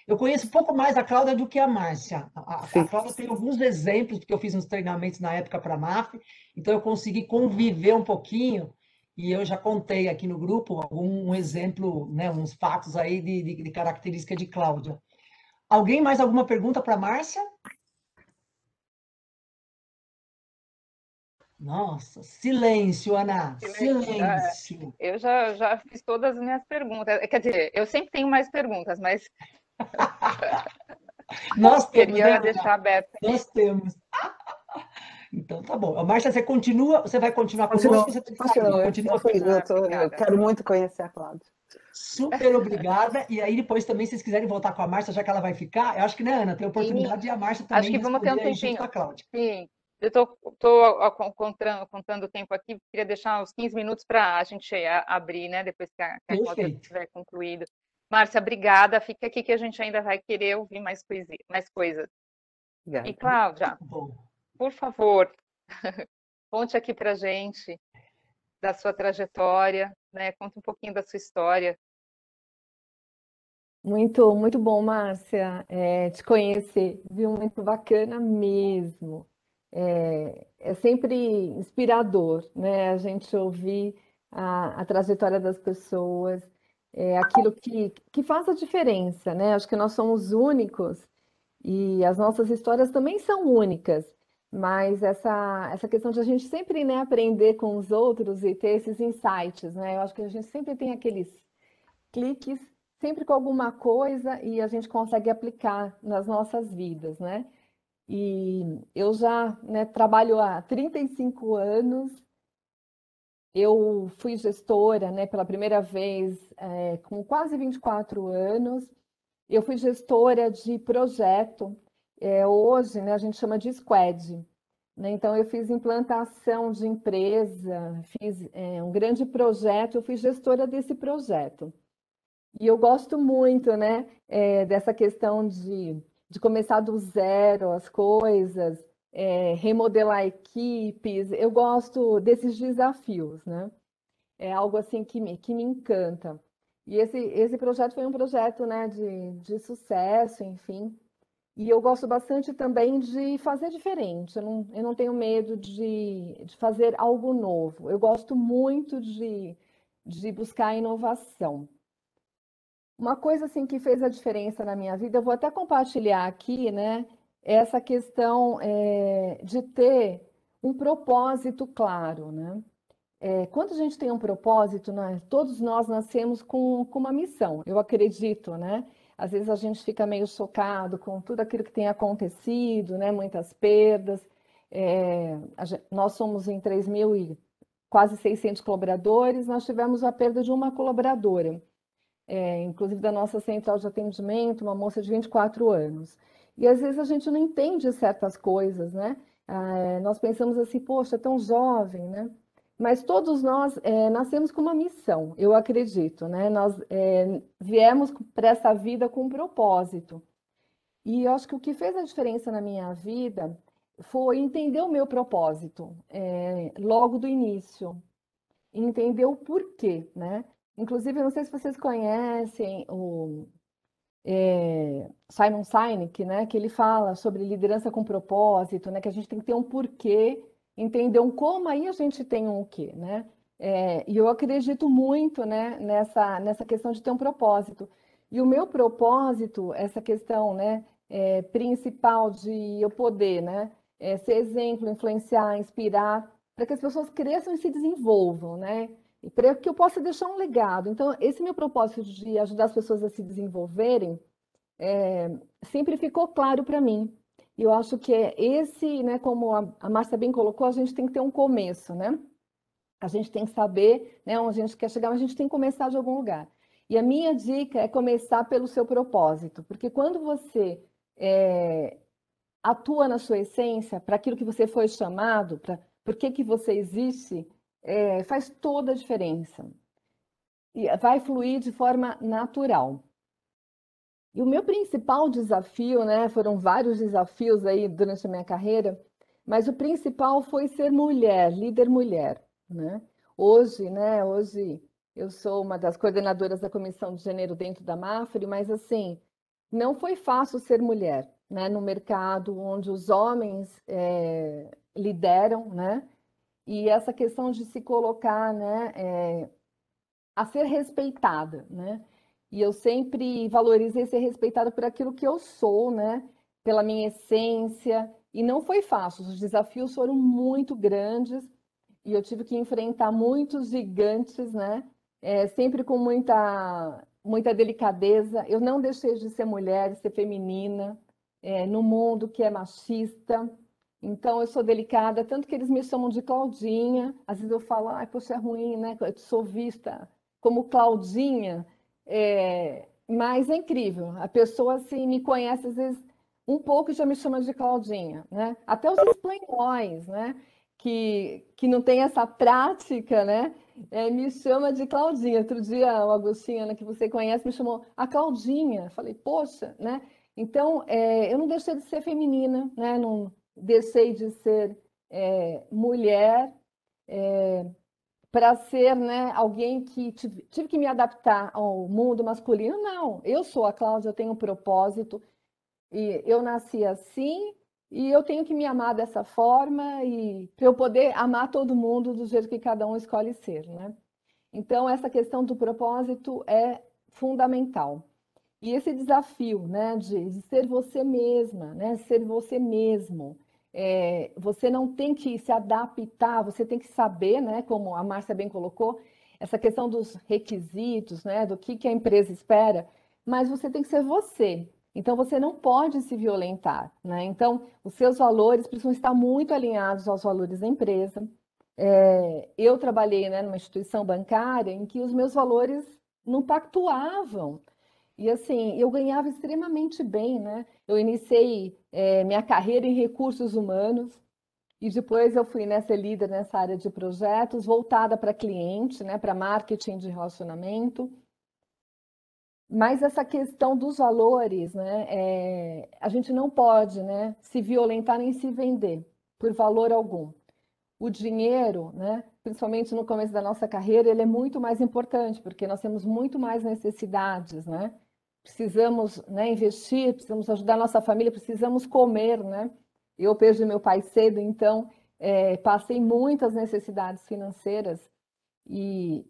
Eu conheço um pouco mais a Cláudia do que a Márcia. A Cláudia tem alguns exemplos, porque eu fiz uns treinamentos na época para a MAF, então eu consegui conviver um pouquinho, e eu já contei aqui no grupo um exemplo, né, uns fatos aí de característica de Cláudia. Alguém mais alguma pergunta para a Márcia? Nossa, silêncio, Ana, silêncio. Eu já fiz todas as minhas perguntas. Quer dizer, eu sempre tenho mais perguntas, mas Nós temos, né, queria Ana? deixar aberto. Nós temos. Então, tá bom. Márcia, você vai continuar Continua, conosco ou você tem que sair? Continua eu quero muito conhecer a Cláudia. Super obrigada. E aí, depois também, se vocês quiserem voltar com a Márcia, já que ela vai ficar, eu acho que, né, Ana, tem a oportunidade de a Márcia Acho também que vamos ter um responder aí junto tempinho. com a Cláudia. Sim, eu estou contando o tempo aqui, queria deixar uns 15 minutos para a gente abrir, né, depois que a Cláudia Perfeito. tiver concluído. Márcia, obrigada. Fica aqui que a gente ainda vai querer ouvir mais coisas. Obrigada. E Cláudia, Bom. por favor, conte aqui para a gente da sua trajetória, né? Conta um pouquinho da sua história. Muito, muito bom, Márcia, te conhecer, viu? Muito bacana mesmo. É sempre inspirador, né? A gente ouvir a trajetória das pessoas, aquilo que faz a diferença, né? Acho que nós somos únicos e as nossas histórias também são únicas, mas essa questão de a gente sempre, né, aprender com os outros e ter esses insights, né? Eu acho que a gente sempre tem aqueles cliques, sempre com alguma coisa e a gente consegue aplicar nas nossas vidas, né? E eu já, né, trabalho há 35 anos, eu fui gestora, né, pela primeira vez, com quase 24 anos, eu fui gestora de projeto, hoje, né, a gente chama de squad, né? Então, eu fiz implantação de empresa, fiz um grande projeto, eu fui gestora desse projeto. E eu gosto muito, né, dessa questão de começar do zero as coisas, remodelar equipes. Eu gosto desses desafios, né? É algo assim que me encanta. E esse projeto foi um projeto, né, de sucesso, enfim. E eu gosto bastante também de fazer diferente. Eu não tenho medo de fazer algo novo. Eu gosto muito de buscar inovação. Uma coisa assim que fez a diferença na minha vida, eu vou até compartilhar aqui, né? Essa questão de ter um propósito claro, né? Quando a gente tem um propósito, todos nós nascemos com uma missão, eu acredito, né? Às vezes a gente fica meio chocado com tudo aquilo que tem acontecido, né? Muitas perdas. Nós somos em 3.000 e quase 600 colaboradores, nós tivemos a perda de uma colaboradora. Inclusive da nossa central de atendimento, uma moça de 24 anos. E às vezes a gente não entende certas coisas, né? Nós pensamos assim, poxa, é tão jovem, né? Mas todos nós nascemos com uma missão, eu acredito, né? Nós viemos para essa vida com um propósito. E eu acho que o que fez a diferença na minha vida foi entender o meu propósito, logo do início, entender o porquê, né? Inclusive, eu não sei se vocês conhecem o Simon Sinek, né? Que ele fala sobre liderança com propósito, né? Que a gente tem que ter um porquê, entender um como, aí a gente tem um quê, né? E eu acredito muito, né? Nessa questão de ter um propósito. E o meu propósito, essa questão, né? Principal de eu poder, né? Ser exemplo, influenciar, inspirar, para que as pessoas cresçam e se desenvolvam, né? E para que eu possa deixar um legado. Então, esse meu propósito de ajudar as pessoas a se desenvolverem sempre ficou claro para mim. E eu acho que esse, né, como a Márcia bem colocou, a gente tem que ter um começo, né? A gente tem que saber, né, onde a gente quer chegar, mas a gente tem que começar de algum lugar. E a minha dica é começar pelo seu propósito, porque quando você atua na sua essência, para aquilo que você foi chamado, para por que você existe, faz toda a diferença. E vai fluir de forma natural. E o meu principal desafio, né, foram vários desafios aí durante a minha carreira, mas o principal foi ser mulher, líder mulher, né? Hoje eu sou uma das coordenadoras da Comissão de Gênero dentro da Mafre, mas assim, não foi fácil ser mulher, né, no mercado onde os homens lideram, né? E essa questão de se colocar, né, a ser respeitada, né? E eu sempre valorizei ser respeitada por aquilo que eu sou, né? Pela minha essência. E não foi fácil, os desafios foram muito grandes e eu tive que enfrentar muitos gigantes, né? Sempre com muita delicadeza. Eu não deixei de ser mulher, de ser feminina, no mundo que é machista. Então, eu sou delicada, tanto que eles me chamam de Claudinha. Às vezes eu falo, ai, poxa, é ruim, né? Eu sou vista como Claudinha. Mas é incrível. A pessoa, assim, me conhece, às vezes, um pouco e já me chama de Claudinha, né? Até os espanhóis, né? Que não tem essa prática, né? Me chama de Claudinha. Outro dia, o Agostinho, Ana, que você conhece, me chamou a Claudinha. Falei, poxa, né? Então, eu não deixei de ser feminina, né? Não deixei de ser mulher para ser, né, alguém que tive que me adaptar ao mundo masculino. Não, eu sou a Cláudia, eu tenho um propósito, e eu nasci assim, e eu tenho que me amar dessa forma, e para eu poder amar todo mundo do jeito que cada um escolhe ser, né? Então, essa questão do propósito é fundamental. E esse desafio, né, de ser você mesma, né, ser você mesmo, você não tem que se adaptar, você tem que saber, né, como a Márcia bem colocou, essa questão dos requisitos, né, do que a empresa espera, mas você tem que ser você. Então, você não pode se violentar, né? Então, os seus valores precisam estar muito alinhados aos valores da empresa. Eu trabalhei, né, numa instituição bancária em que os meus valores não pactuavam. E assim, eu ganhava extremamente bem, né? Eu iniciei minha carreira em recursos humanos e depois eu fui ser líder nessa área de projetos, voltada para cliente, né? Para marketing de relacionamento. Mas essa questão dos valores, né? A gente não pode, né, se violentar nem se vender por valor algum. O dinheiro, né, principalmente no começo da nossa carreira, ele é muito mais importante, porque nós temos muito mais necessidades, né? Precisamos, né, investir, precisamos ajudar a nossa família, precisamos comer, né? Eu perdi meu pai cedo, então passei muitas necessidades financeiras e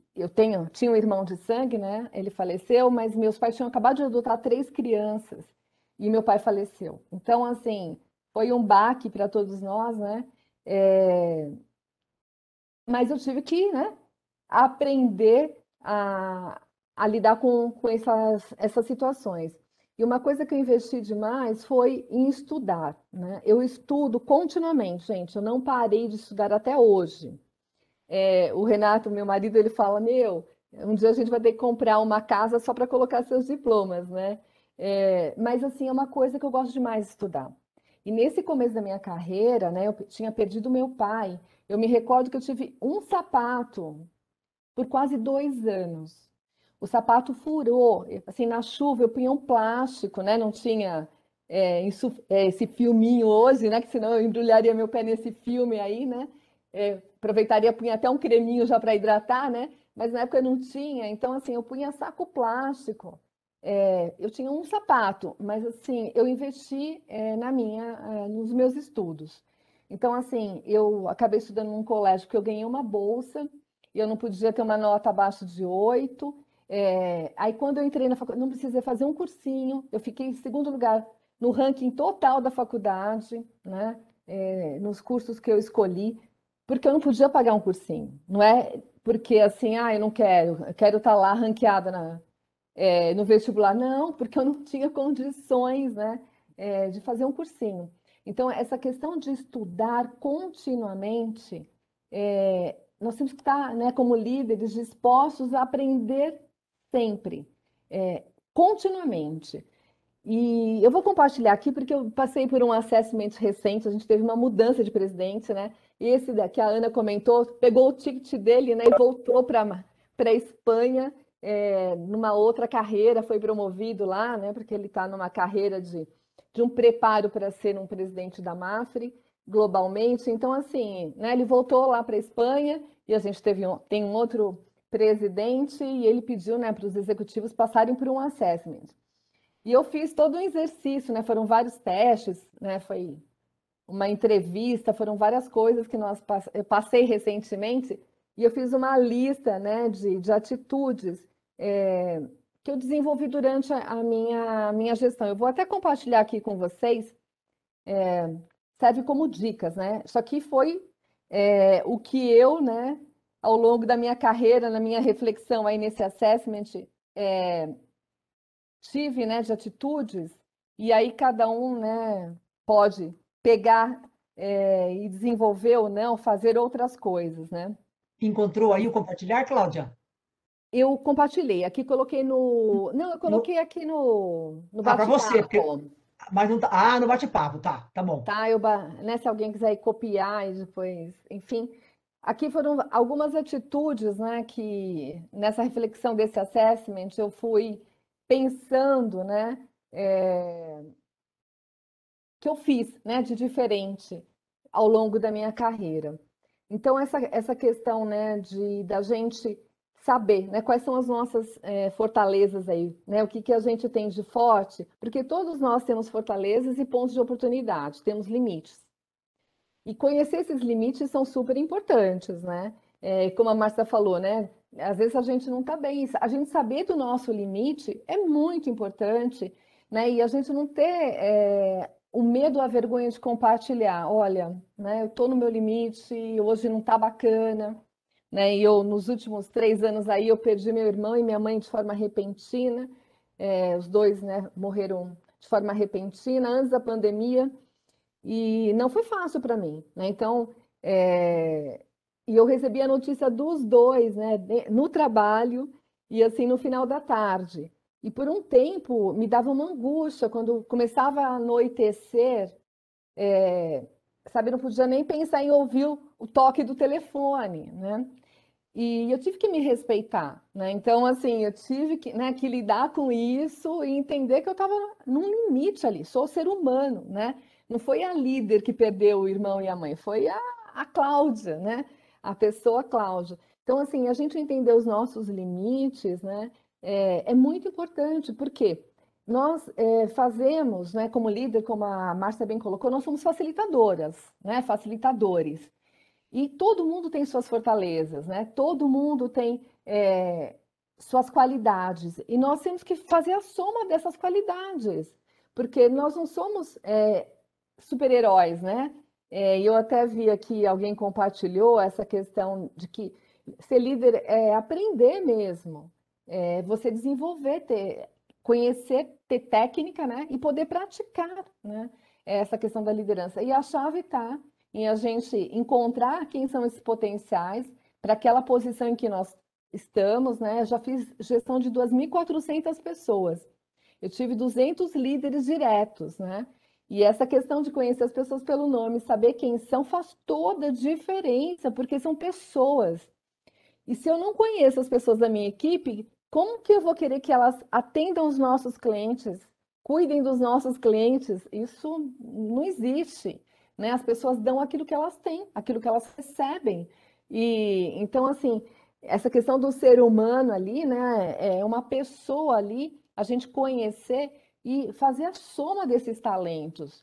tinha um irmão de sangue, né? Ele faleceu, mas meus pais tinham acabado de adotar 3 crianças e meu pai faleceu. Então, assim, foi um baque para todos nós, né? Mas eu tive que, né, aprender a lidar com essas situações. E uma coisa que eu investi demais foi em estudar, né? Eu estudo continuamente, gente. Eu não parei de estudar até hoje. O Renato, meu marido, ele fala, um dia a gente vai ter que comprar uma casa só para colocar seus diplomas, né? Mas, assim, é uma coisa que eu gosto demais de estudar. E nesse começo da minha carreira, né, eu tinha perdido meu pai. Eu me recordo que eu tive um sapato por quase 2 anos. O sapato furou, assim, na chuva eu punha um plástico, né? Não tinha esse filminho hoje, né? Que senão eu embrulharia meu pé nesse filme aí, né? Aproveitaria, punha até um creminho já para hidratar, né? Mas na época não tinha, então assim, eu punha saco plástico. Eu tinha um sapato, mas assim, eu investi nos meus estudos. Então, assim, eu acabei estudando num colégio que eu ganhei uma bolsa, e eu não podia ter uma nota abaixo de 8. Aí, quando eu entrei na faculdade, não precisei fazer um cursinho, eu fiquei em segundo lugar no ranking total da faculdade, né? Nos cursos que eu escolhi, porque eu não podia pagar um cursinho. Não é porque, assim, eu não quero, eu quero estar lá ranqueada no vestibular. Não, porque eu não tinha condições, né, de fazer um cursinho. Então, essa questão de estudar continuamente, nós temos que estar, né, como líderes, dispostos a aprender sempre, continuamente. E eu vou compartilhar aqui porque eu passei por um assessment recente, a gente teve uma mudança de presidente, né? E esse daqui, a Ana comentou, pegou o ticket dele, né, e voltou para a Espanha, numa outra carreira, foi promovido lá, né, porque ele está numa carreira de um preparo para ser um presidente da Mafre globalmente. Então, assim, né, ele voltou lá para a Espanha e a gente tem um outro presidente e ele pediu, né, para os executivos passarem por um assessment. E eu fiz todo um exercício, né? Foram vários testes, né? Foi uma entrevista, foram várias coisas que eu passei recentemente, e eu fiz uma lista, né, de atitudes que eu desenvolvi durante a minha gestão. Eu vou até compartilhar aqui com vocês, serve como dicas, né? Isso aqui foi o que eu, né, ao longo da minha carreira, na minha reflexão aí nesse assessment, tive, né, de atitudes, e aí cada um, né, pode pegar e desenvolver ou não, fazer outras coisas, né? Encontrou aí o compartilhar, Cláudia? Eu compartilhei, aqui coloquei no... Não, eu coloquei aqui no Para você, porque... bate-papo. Mas não tá... no bate-papo, tá bom. Tá, né, se alguém quiser ir copiar e depois, enfim. Aqui foram algumas atitudes, né, que nessa reflexão desse assessment eu fui pensando, né, que eu fiz, né, de diferente ao longo da minha carreira. Então, essa questão, né, da gente saber, né, quais são as nossas fortalezas aí, né, o que a gente tem de forte, porque todos nós temos fortalezas e pontos de oportunidade, temos limites. E conhecer esses limites são super importantes, né? Como a Márcia falou, né? Às vezes a gente não está bem. A gente saber do nosso limite é muito importante, né? E a gente não ter o medo, a vergonha de compartilhar. Olha, né? Eu estou no meu limite, hoje não está bacana, né? E eu, nos últimos 3 anos aí, eu perdi meu irmão e minha mãe de forma repentina. Os dois, né, morreram de forma repentina antes da pandemia. E não foi fácil para mim, né? Então, e eu recebi a notícia dos dois, né, no trabalho e assim no final da tarde. E por um tempo me dava uma angústia quando começava a anoitecer, sabe, não podia nem pensar em ouvir o toque do telefone, né? E eu tive que me respeitar, né? Então, assim, eu tive que, né, que lidar com isso e entender que eu estava num limite ali, sou ser humano, né? Não foi a líder que perdeu o irmão e a mãe, foi a Cláudia, né? A pessoa Cláudia. Então, assim, a gente entender os nossos limites, né? É muito importante, porque nós fazemos, né, como líder, como a Márcia bem colocou, nós somos facilitadoras, né? Facilitadores. E todo mundo tem suas fortalezas, né? Todo mundo tem suas qualidades. E nós temos que fazer a soma dessas qualidades, porque nós não somos super-heróis, né? Eu até vi aqui, alguém compartilhou essa questão de que ser líder é aprender mesmo, você desenvolver, conhecer, ter técnica, né? E poder praticar, né? Essa questão da liderança. E a chave está em a gente encontrar quem são esses potenciais para aquela posição em que nós estamos, né? Eu já fiz gestão de 2.400 pessoas. Eu tive 200 líderes diretos, né? E essa questão de conhecer as pessoas pelo nome, saber quem são, faz toda a diferença, porque são pessoas. E se eu não conheço as pessoas da minha equipe, como que eu vou querer que elas atendam os nossos clientes, cuidem dos nossos clientes? Isso não existe, né? As pessoas dão aquilo que elas têm, aquilo que elas recebem. E então, assim, essa questão do ser humano ali, né? É uma pessoa ali, a gente conhecer e fazer a soma desses talentos.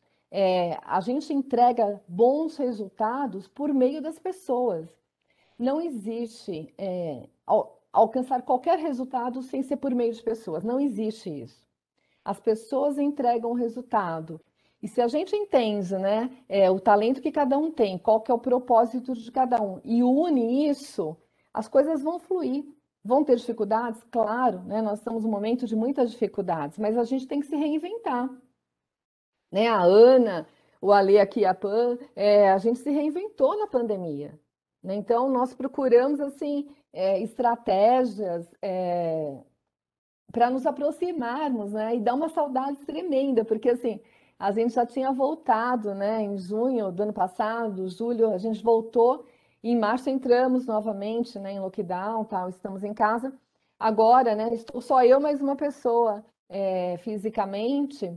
A gente entrega bons resultados por meio das pessoas. Não existe alcançar qualquer resultado sem ser por meio de pessoas. Não existe isso. As pessoas entregam o resultado. E se a gente entende, né, o talento que cada um tem, qual que é o propósito de cada um, e une isso, as coisas vão fluir. Vão ter dificuldades? Claro, né? Nós estamos num momento de muitas dificuldades, mas a gente tem que se reinventar. Né? A Ana, o Ale aqui, a Pan, a gente se reinventou na pandemia. Né? Então, nós procuramos assim estratégias para nos aproximarmos, né? E dar uma saudade tremenda, porque assim, a gente já tinha voltado, né? Em junho do ano passado, julho, a gente voltou, e em março entramos novamente, né? Em lockdown, tal, estamos em casa. Agora, né? Estou só eu mais uma pessoa fisicamente.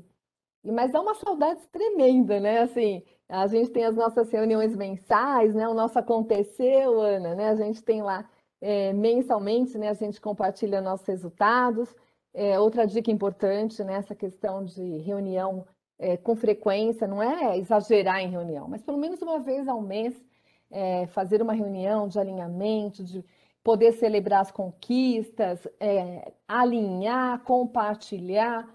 Mas dá uma saudade tremenda, né? Assim, a gente tem as nossas reuniões mensais, né? O nosso aconteceu, Ana, né? A gente tem lá mensalmente, né? A gente compartilha nossos resultados. Outra dica importante, né? Essa questão de reunião com frequência, não é exagerar em reunião, mas pelo menos uma vez ao mês fazer uma reunião de alinhamento, de poder celebrar as conquistas, alinhar, compartilhar.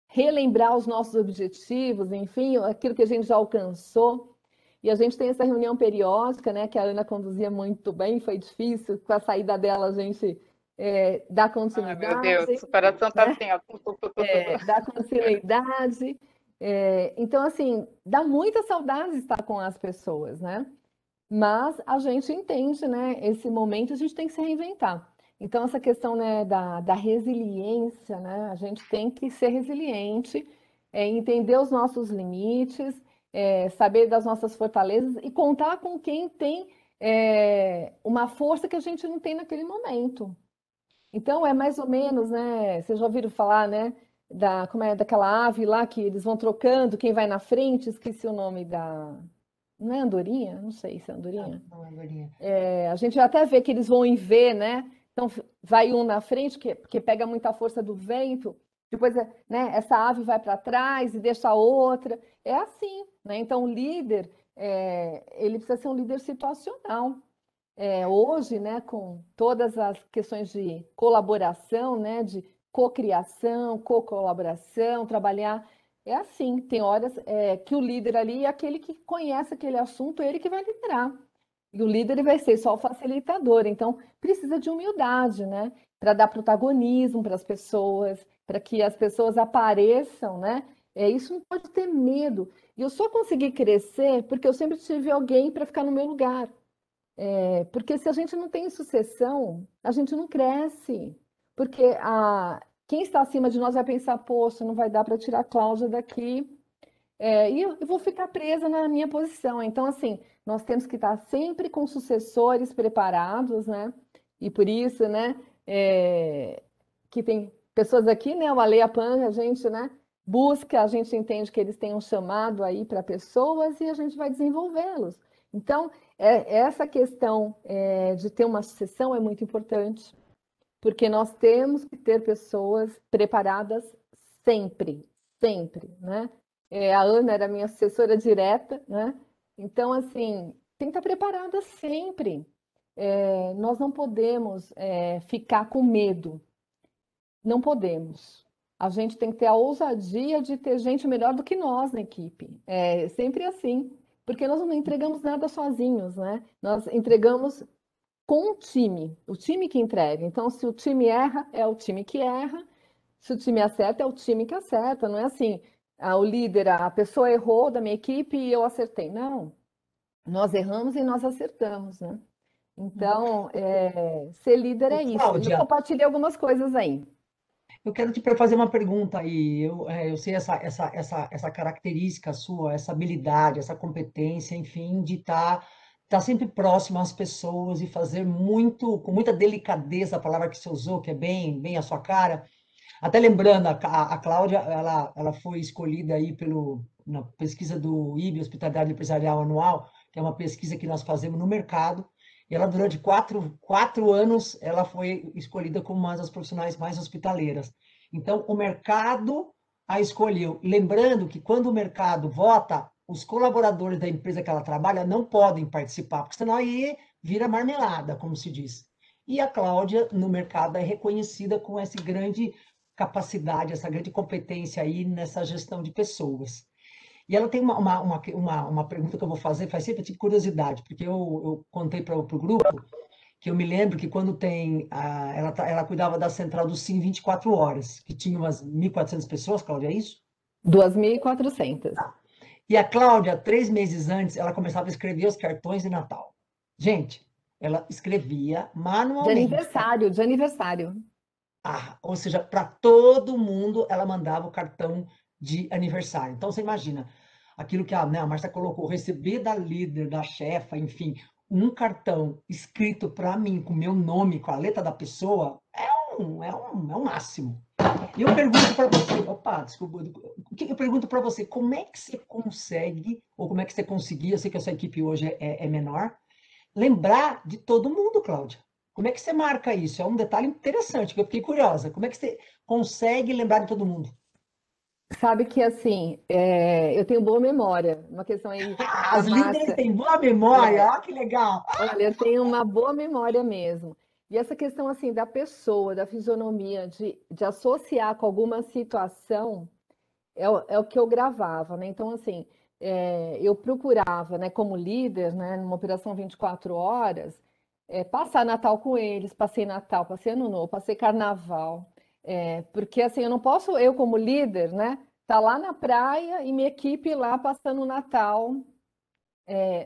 Relembrar os nossos objetivos, enfim, aquilo que a gente já alcançou. E a gente tem essa reunião periódica, né, que a Ana conduzia muito bem, foi difícil, com a saída dela a gente dá continuidade. Ai, meu Deus, o coração tá assim, ó. Dá continuidade. Então, assim, dá muita saudade estar com as pessoas, né? Mas a gente entende, né, esse momento a gente tem que se reinventar. Então, essa questão, né, da resiliência, né, a gente tem que ser resiliente, entender os nossos limites, saber das nossas fortalezas e contar com quem tem uma força que a gente não tem naquele momento. Então, é mais ou menos, né, vocês já ouviram falar, né, daquela ave lá que eles vão trocando, quem vai na frente, esqueci o nome da... Não é andorinha? Não sei se é andorinha. Não, Andorinha. A gente até vê que eles vão em V, né? Então, vai um na frente, porque pega muita força do vento, depois né, essa ave vai para trás e deixa a outra. É assim, né? Então, o líder, ele precisa ser um líder situacional. Hoje, né, com todas as questões de colaboração, né, de cocriação, co-colaboração, trabalhar, é assim, tem horas que o líder ali é aquele que conhece aquele assunto, ele que vai liderar. E o líder ele vai ser só o facilitador, então precisa de humildade, né, para dar protagonismo para as pessoas, para que as pessoas apareçam, né? Isso não pode ter medo. E eu só consegui crescer porque eu sempre tive alguém para ficar no meu lugar. Porque se a gente não tem sucessão, a gente não cresce. Porque quem está acima de nós vai pensar, poxa, não vai dar para tirar a Cláudia daqui, e eu vou ficar presa na minha posição. Então, assim, nós temos que estar sempre com sucessores preparados, né? E por isso, né, que tem pessoas aqui, né, o Ale e a Pan, a gente, né, busca, a gente entende que eles têm um chamado aí para pessoas e a gente vai desenvolvê-los. Então, essa questão de ter uma sucessão é muito importante, porque nós temos que ter pessoas preparadas sempre, sempre, né? A Ana era minha assessora direta, né? Então, assim, tem que estar preparada sempre. nós não podemos ficar com medo. Não podemos. A gente tem que ter a ousadia de ter gente melhor do que nós na equipe. É sempre assim, porque nós não entregamos nada sozinhos, né? Nós entregamos com o time que entrega. Então, se o time erra, é o time que erra. Se o time acerta, é o time que acerta. Não é assim, o líder, a pessoa errou da minha equipe e eu acertei. Não, nós erramos e nós acertamos, né? Então, ser líder Ô, é isso. Eu Cláudia, compartilhei algumas coisas aí. eu quero te fazer uma pergunta aí. Eu sei essa característica sua, essa habilidade, essa competência, enfim, de tá sempre próximo às pessoas e fazer muito, com muita delicadeza, a palavra que você usou, que é bem a sua cara. Até lembrando, a Cláudia, ela foi escolhida aí na pesquisa do IB, Hospitalidade Empresarial Anual, que é uma pesquisa que nós fazemos no mercado. E ela, durante quatro anos, ela foi escolhida como uma das profissionais mais hospitaleiras. Então, o mercado a escolheu. Lembrando que quando o mercado vota, os colaboradores da empresa que ela trabalha não podem participar, porque senão aí vira marmelada, como se diz. E a Cláudia, no mercado, é reconhecida com essa grande capacidade, essa grande competência aí nessa gestão de pessoas. E ela tem uma pergunta que eu vou fazer, faz sempre tipo curiosidade, porque eu contei para o grupo que eu me lembro que quando ela cuidava da central do SIM 24 horas, que tinha umas 1.400 pessoas, Cláudia, é isso? 2.400. E a Cláudia, 3 meses antes, ela começava a escrever os cartões de Natal. Gente, ela escrevia manualmente. De aniversário. Ou seja, para todo mundo ela mandava o cartão de aniversário. Então, você imagina, aquilo que a Márcia colocou, receber da líder, da chefa, enfim, um cartão escrito para mim, com o meu nome, com a letra da pessoa, é um máximo. E eu pergunto para você, desculpa, eu pergunto para você, como é que você consegue, ou como é que você conseguia, eu sei que a sua equipe hoje é menor, lembrar de todo mundo, Cláudia? Como é que você marca isso? É um detalhe interessante, que eu fiquei curiosa. Como é que você consegue lembrar de todo mundo? Sabe que, assim, eu tenho boa memória. Uma questão aí As da líderes Márcia. têm boa memória, ó, que legal. Olha, eu tenho uma boa memória mesmo. E essa questão, assim, da pessoa, da fisionomia, de associar com alguma situação, é o que eu gravava, né? Então, assim, eu procurava, né, como líder, né, numa operação 24 horas, passar Natal com eles, passei Natal, passei Ano Novo, passei Carnaval, porque, assim, eu não posso, eu como líder, né, tá lá na praia e minha equipe lá passando o Natal.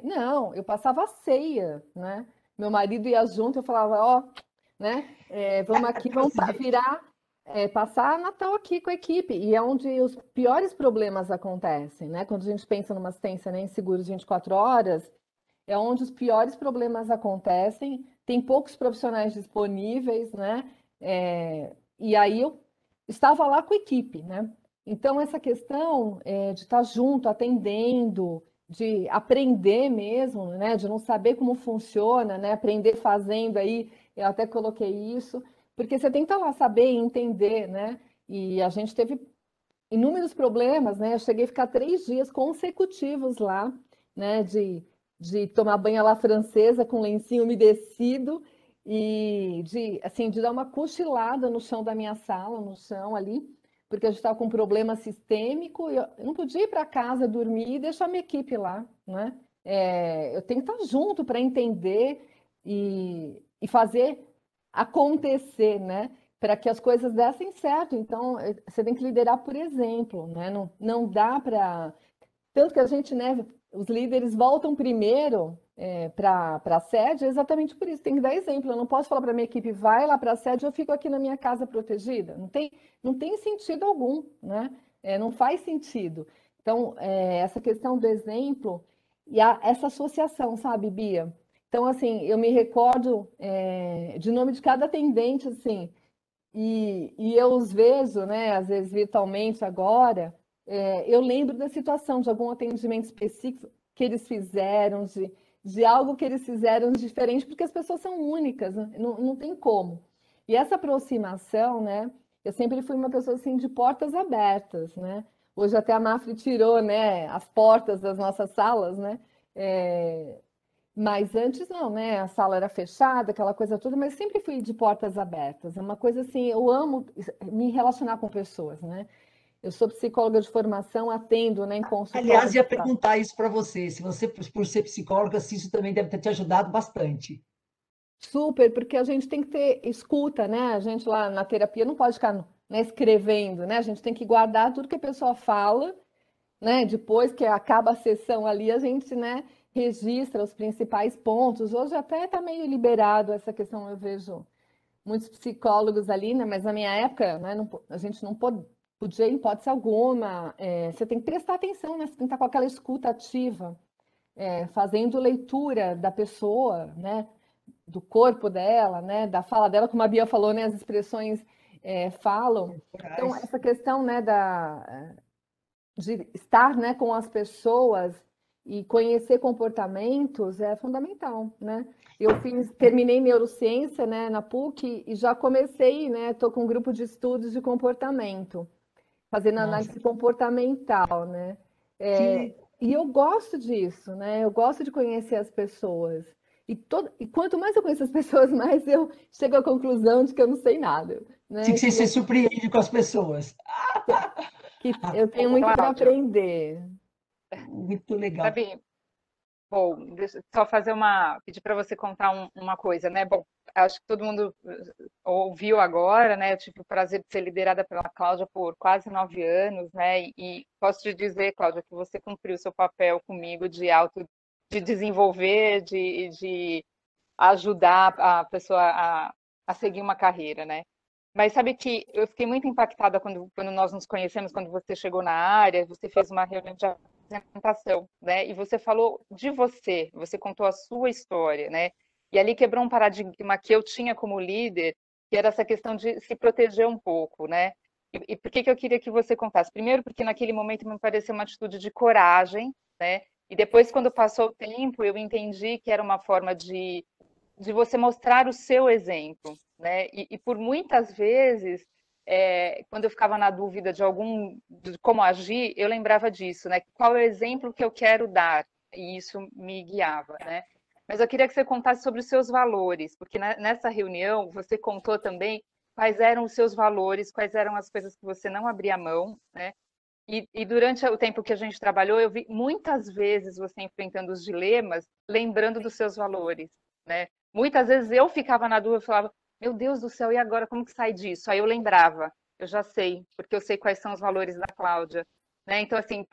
Não, eu passava a ceia, né? Meu marido ia junto, eu falava, ó, né? Vamos aqui, vamos virar, passar Natal aqui com a equipe. E é onde os piores problemas acontecem, né? Quando a gente pensa numa assistência, né, em seguros 24 horas, é onde os piores problemas acontecem. Tem poucos profissionais disponíveis, né? E aí eu estava lá com a equipe, né? Então, essa questão de estar junto, atendendo, de aprender mesmo, né? De não saber como funciona, né? Aprender fazendo aí, eu até coloquei isso, porque você tem que estar lá, saber e entender, né? E a gente teve inúmeros problemas, né? Eu cheguei a ficar 3 dias consecutivos lá, né? De tomar banho à la francesa com lencinho umedecido e assim, de dar uma cochilada no chão da minha sala, no chão ali, porque a gente estava com um problema sistêmico e eu não podia ir para casa dormir e deixar minha equipe lá, né? Eu tenho que estar junto para entender e fazer acontecer, né? Para que as coisas dessem certo. Então, você tem que liderar por exemplo, né? Não dá para. Tanto que a gente, né, os líderes voltam primeiro para a sede, exatamente por isso, tem que dar exemplo. Eu não posso falar para a minha equipe, vai lá para a sede, eu fico aqui na minha casa protegida. Não tem sentido algum, né? Não faz sentido. Então, essa questão do exemplo e essa associação, sabe, Bia? Então, assim, eu me recordo de nome de cada atendente, assim, e eu os vejo, né, às vezes virtualmente agora, eu lembro da situação, de algum atendimento específico que eles fizeram, de algo que eles fizeram diferente, porque as pessoas são únicas, né? Não tem como. E essa aproximação, né, eu sempre fui uma pessoa assim de portas abertas, né? Hoje até a Mafre tirou, né, as portas das nossas salas, né? Mas antes não, né? A sala era fechada, aquela coisa toda, mas sempre fui de portas abertas. É uma coisa assim, eu amo me relacionar com pessoas, né? Eu sou psicóloga de formação, atendo, né, em Aliás, consultório. ia perguntar isso para você, se você, por ser psicóloga, se isso também deve ter te ajudado bastante. Super, porque a gente tem que ter escuta, né? A gente lá na terapia não pode ficar, né, escrevendo, né? A gente tem que guardar tudo que a pessoa fala, né? Depois que acaba a sessão ali, a gente, né, registra os principais pontos. Hoje até está meio liberado essa questão, eu vejo muitos psicólogos ali, né? Mas na minha época, né, a gente não podia, em hipótese alguma. Você tem que prestar atenção, né? Você tem que estar com aquela escuta ativa, fazendo leitura da pessoa, né? Do corpo dela, né? Da fala dela, como a Bia falou, né? As expressões falam. Então, Corporais. essa questão, né, de estar, né, com as pessoas e conhecer comportamentos é fundamental, né? Terminei neurociência, né, na PUC e já comecei, né, estou com um grupo de estudos de comportamento, fazendo Nossa, análise comportamental, né? que E eu gosto disso, né? Eu gosto de conhecer as pessoas. E quanto mais eu conheço as pessoas, mais eu chego à conclusão de que eu não sei nada, que né? você se surpreende com as pessoas. Que eu tenho Ô, muito para Cláudia, aprender. Muito legal. sabe, bom, deixa eu só pedir para você contar uma coisa, né? Bom, acho que todo mundo ouviu agora, né? Eu tive o prazer de ser liderada pela Cláudia por quase 9 anos, né? E posso te dizer, Cláudia, que você cumpriu o seu papel comigo de desenvolver, de ajudar a pessoa a seguir uma carreira, né? Mas sabe que eu fiquei muito impactada quando nós nos conhecemos, quando você chegou na área, você fez uma reunião de apresentação, né? E você falou de você, você contou a sua história, né? E ali quebrou um paradigma que eu tinha como líder, que era essa questão de se proteger um pouco, né? E por que que eu queria que você contasse? Primeiro, porque naquele momento me pareceu uma atitude de coragem, né? E depois, quando passou o tempo, eu entendi que era uma forma de você mostrar o seu exemplo, né? E por muitas vezes, quando eu ficava na dúvida de como agir, eu lembrava disso, né? Qual é o exemplo que eu quero dar? E isso me guiava, né? Mas eu queria que você contasse sobre os seus valores, porque nessa reunião você contou também quais eram os seus valores, quais eram as coisas que você não abria mão, né? E durante o tempo que a gente trabalhou, eu vi muitas vezes você enfrentando os dilemas, lembrando dos seus valores, né? Muitas vezes eu ficava na dúvida, eu falava, meu Deus do céu, e agora como que sai disso? Aí eu lembrava, eu já sei, porque eu sei quais são os valores da Cláudia, né? Então, assim,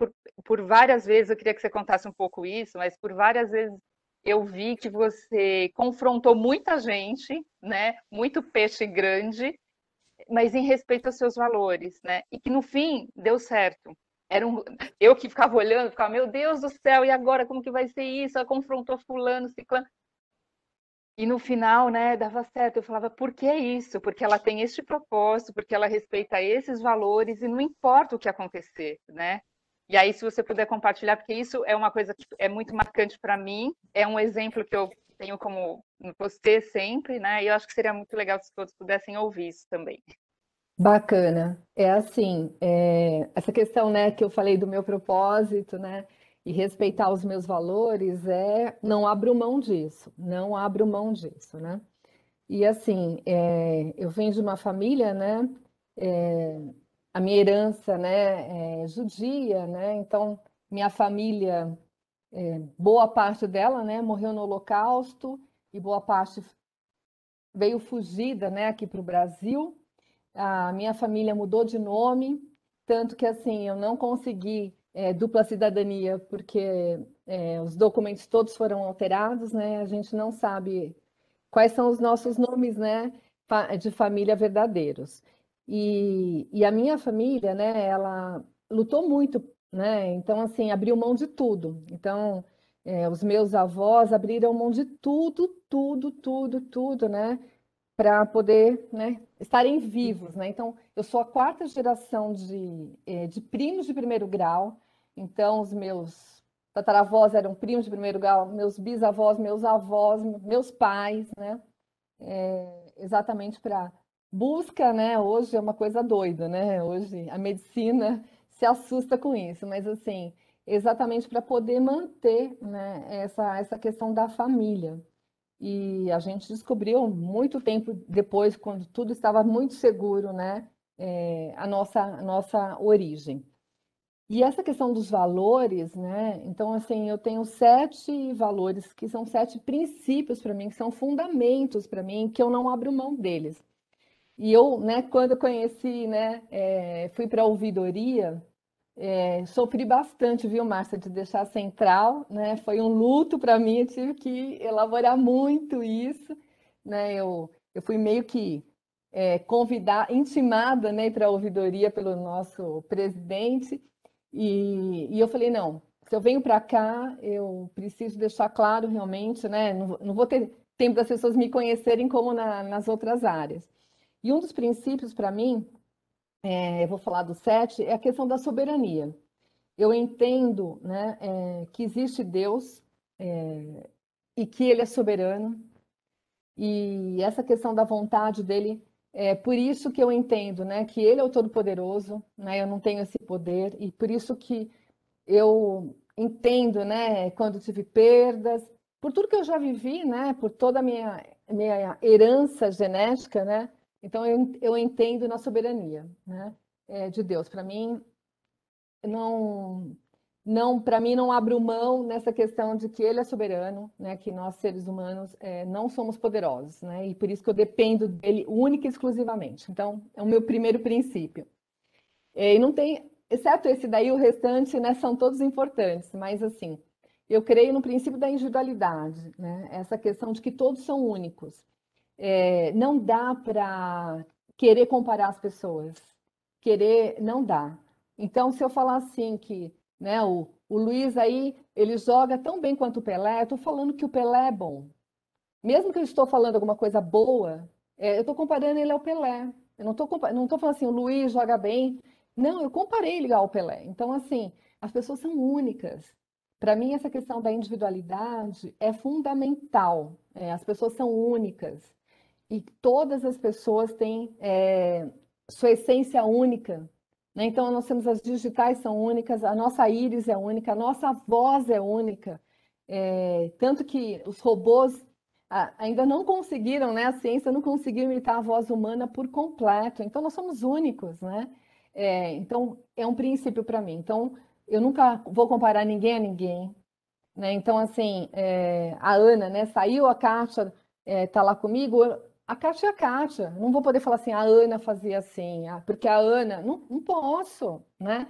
por várias vezes, eu queria que você contasse um pouco isso, mas por várias vezes eu vi que você confrontou muita gente, né? Muito peixe grande, mas em respeito aos seus valores, né? E que no fim deu certo. Eu que ficava olhando, ficava, meu Deus do céu, e agora como que vai ser isso? Ela confrontou fulano, ciclano. E no final, né, dava certo. Eu falava, por que isso? Porque ela tem este propósito, porque ela respeita esses valores e não importa o que acontecer, né? E aí, se você puder compartilhar, porque isso é uma coisa que é muito marcante para mim, é um exemplo que eu tenho como você sempre, né? E eu acho que seria muito legal se todos pudessem ouvir isso também. Bacana. É assim, essa questão, né, que eu falei do meu propósito, né, e respeitar os meus valores, não abro mão disso, não abro mão disso, né? E assim, eu venho de uma família, né, é, a minha herança, né, é judia, né, então minha família, boa parte dela, né, morreu no Holocausto e boa parte veio fugida, né, aqui para o Brasil. A minha família mudou de nome, tanto que assim eu não consegui dupla cidadania porque os documentos todos foram alterados, né? A gente não sabe quais são os nossos nomes, né, de família verdadeiros. E a minha família, né, ela lutou muito, né? Então assim abriu mão de tudo. Então os meus avós abriram mão de tudo, tudo, tudo, tudo, né? Para poder, né, estarem vivos, né? Então, eu sou a quarta geração de primos de primeiro grau. Então, os meus tataravós eram primos de primeiro grau, meus bisavós, meus avós, meus pais, né? Exatamente para busca, né? Hoje é uma coisa doida, né? Hoje a medicina se assusta com isso, mas assim, exatamente para poder manter, né, essa questão da família. E a gente descobriu muito tempo depois, quando tudo estava muito seguro, né, a nossa origem. E essa questão dos valores, né? Então, assim, eu tenho 7 valores que são 7 princípios para mim, que são fundamentos para mim, que eu não abro mão deles. E eu, né, quando eu conheci, né, fui para a ouvidoria, sofri bastante, viu, Márcia, de deixar a central, né? Foi um luto para mim, eu tive que elaborar muito isso, né? Eu fui meio que intimada, né, para a ouvidoria pelo nosso presidente, e eu falei, não, se eu venho para cá, eu preciso deixar claro realmente, né? Não vou ter tempo das pessoas me conhecerem como nas outras áreas. E um dos princípios para mim, eu vou falar do 7, é a questão da soberania. Eu entendo, né, que existe Deus e que Ele é soberano, e essa questão da vontade dele, é por isso que eu entendo, né, que Ele é o Todo-Poderoso, né, eu não tenho esse poder, e por isso que eu entendo, né, quando tive perdas, por tudo que eu já vivi, né, por toda a minha herança genética, né, então eu entendo na soberania, né, de Deus. Para mim, para mim não abro mão nessa questão de que ele é soberano, né, que nós seres humanos não somos poderosos, né, e por isso que eu dependo dele única e exclusivamente. Então, é o meu primeiro princípio. E não tem, exceto esse daí, o restante, né, são todos importantes, mas assim, eu creio no princípio da individualidade, né, essa questão de que todos são únicos. Não dá para querer comparar as pessoas, não dá. Então, se eu falar assim que, né, o Luiz aí, ele joga tão bem quanto o Pelé, eu estou falando que o Pelé é bom. Mesmo que eu estou falando alguma coisa boa, eu estou comparando ele ao Pelé. Eu não estou falando assim, o Luiz joga bem. Não, eu comparei ele ao Pelé. Então, assim, as pessoas são únicas. Para mim, essa questão da individualidade é fundamental. As pessoas são únicas. E todas as pessoas têm sua essência única, né? Então, nós temos as digitais são únicas, a nossa íris é única, a nossa voz é única. Tanto que os robôs ainda não conseguiram, né? A ciência não conseguiu imitar a voz humana por completo. Então, nós somos únicos, né? Então, é um princípio para mim. Então, eu nunca vou comparar ninguém a ninguém, né? Então, assim, a Ana, né? Saiu a Kátia, tá lá comigo. A Kátia é a Kátia. Não vou poder falar assim, a Ana fazia assim, porque a Ana. Não posso, né?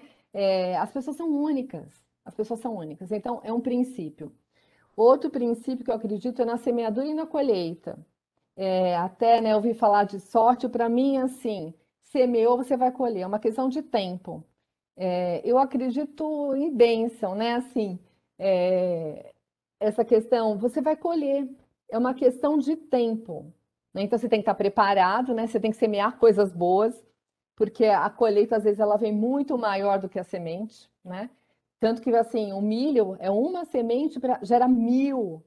As pessoas são únicas. As pessoas são únicas. Então, é um princípio. Outro princípio que eu acredito é na semeadura e na colheita. Até, né, ouvir falar de sorte, para mim, assim, semeou, você vai colher. É uma questão de tempo. Eu acredito em bênção, né? Assim, essa questão, você vai colher, é uma questão de tempo, né? Então você tem que estar preparado, né? Você tem que semear coisas boas, porque a colheita às vezes ela vem muito maior do que a semente, né? Tanto que assim, o milho é uma semente gera mil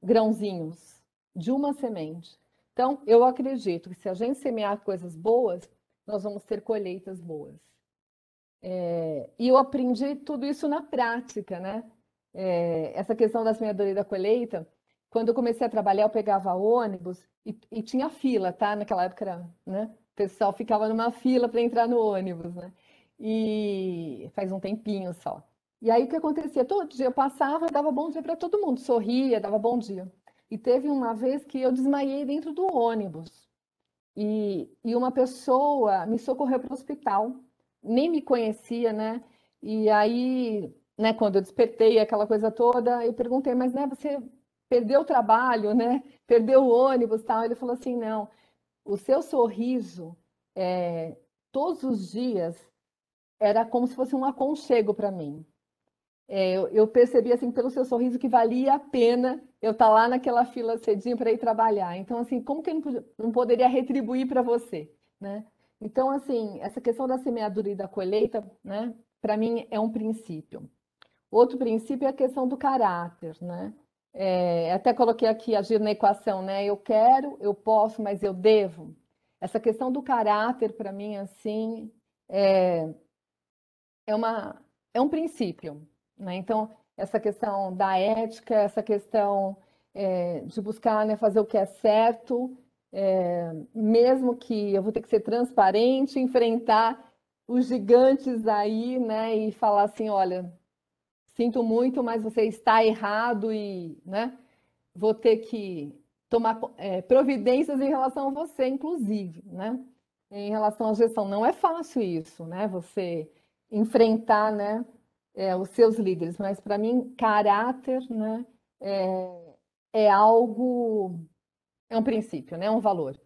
grãozinhos de uma semente. Então, eu acredito que se a gente semear coisas boas, nós vamos ter colheitas boas. E eu aprendi tudo isso na prática, né? Essa questão da semeadura e da colheita, quando eu comecei a trabalhar, eu pegava ônibus e tinha fila, tá? Naquela época, né? O pessoal ficava numa fila para entrar no ônibus, né? E faz um tempinho só. E aí o que acontecia? Todo dia eu passava, dava bom dia para todo mundo, sorria, dava bom dia. E teve uma vez que eu desmaiei dentro do ônibus. E uma pessoa me socorreu para o hospital, nem me conhecia, né? E aí, né, quando eu despertei, aquela coisa toda, eu perguntei, mas né, você perdeu o trabalho, né? Perdeu o ônibus, tal? Ele falou assim, não, o seu sorriso, todos os dias, era como se fosse um aconchego para mim. Eu percebi assim pelo seu sorriso que valia a pena eu estar lá naquela fila cedinho para ir trabalhar. Então, assim, como que eu não poderia retribuir para você, né? Então, assim, essa questão da semeadura e da colheita, né? Para mim é um princípio. Outro princípio é a questão do caráter, né? Até coloquei aqui agir na equação, né? Eu quero, eu posso, mas eu devo. Essa questão do caráter, para mim, assim, é uma é um princípio, né? Então, essa questão da ética, essa questão de buscar, né, fazer o que é certo, mesmo que eu vou ter que ser transparente, enfrentar os gigantes aí, né, e falar assim, olha, sinto muito, mas você está errado e, né, vou ter que tomar providências em relação a você, inclusive, né? Em relação à gestão. Não é fácil isso, né? Você enfrentar, né, os seus líderes, mas para mim, caráter, né, é algo, é um princípio, né? É um valor.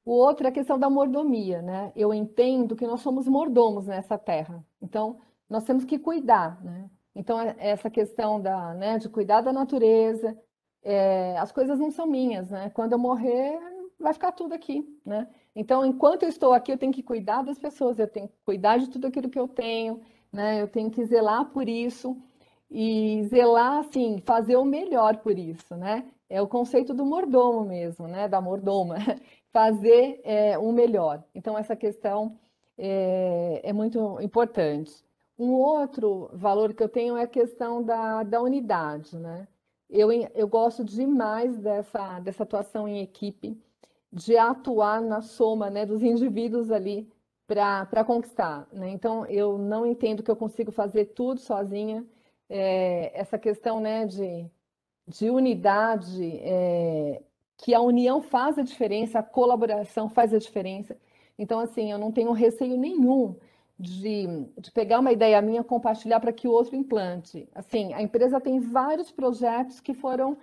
O outro é a questão da mordomia, né? Eu entendo que nós somos mordomos nessa terra, então nós temos que cuidar, né? Então essa questão né, de cuidar da natureza, as coisas não são minhas, né? Quando eu morrer, vai ficar tudo aqui, né? Então, enquanto eu estou aqui, eu tenho que cuidar das pessoas, eu tenho que cuidar de tudo aquilo que eu tenho, né? Eu tenho que zelar por isso e zelar, assim, fazer o melhor por isso, né? É o conceito do mordomo mesmo, né? Da mordoma. Fazer o melhor. Então, essa questão é muito importante. Um outro valor que eu tenho é a questão da unidade, né? Eu gosto demais dessa atuação em equipe, de atuar na soma, né, dos indivíduos ali para conquistar, né? Então, eu não entendo que eu consigo fazer tudo sozinha. Essa questão, né, de unidade, que a união faz a diferença, a colaboração faz a diferença. Então, assim, eu não tenho receio nenhum de pegar uma ideia minha, compartilhar para que o outro implante. Assim, a empresa tem vários projetos que foram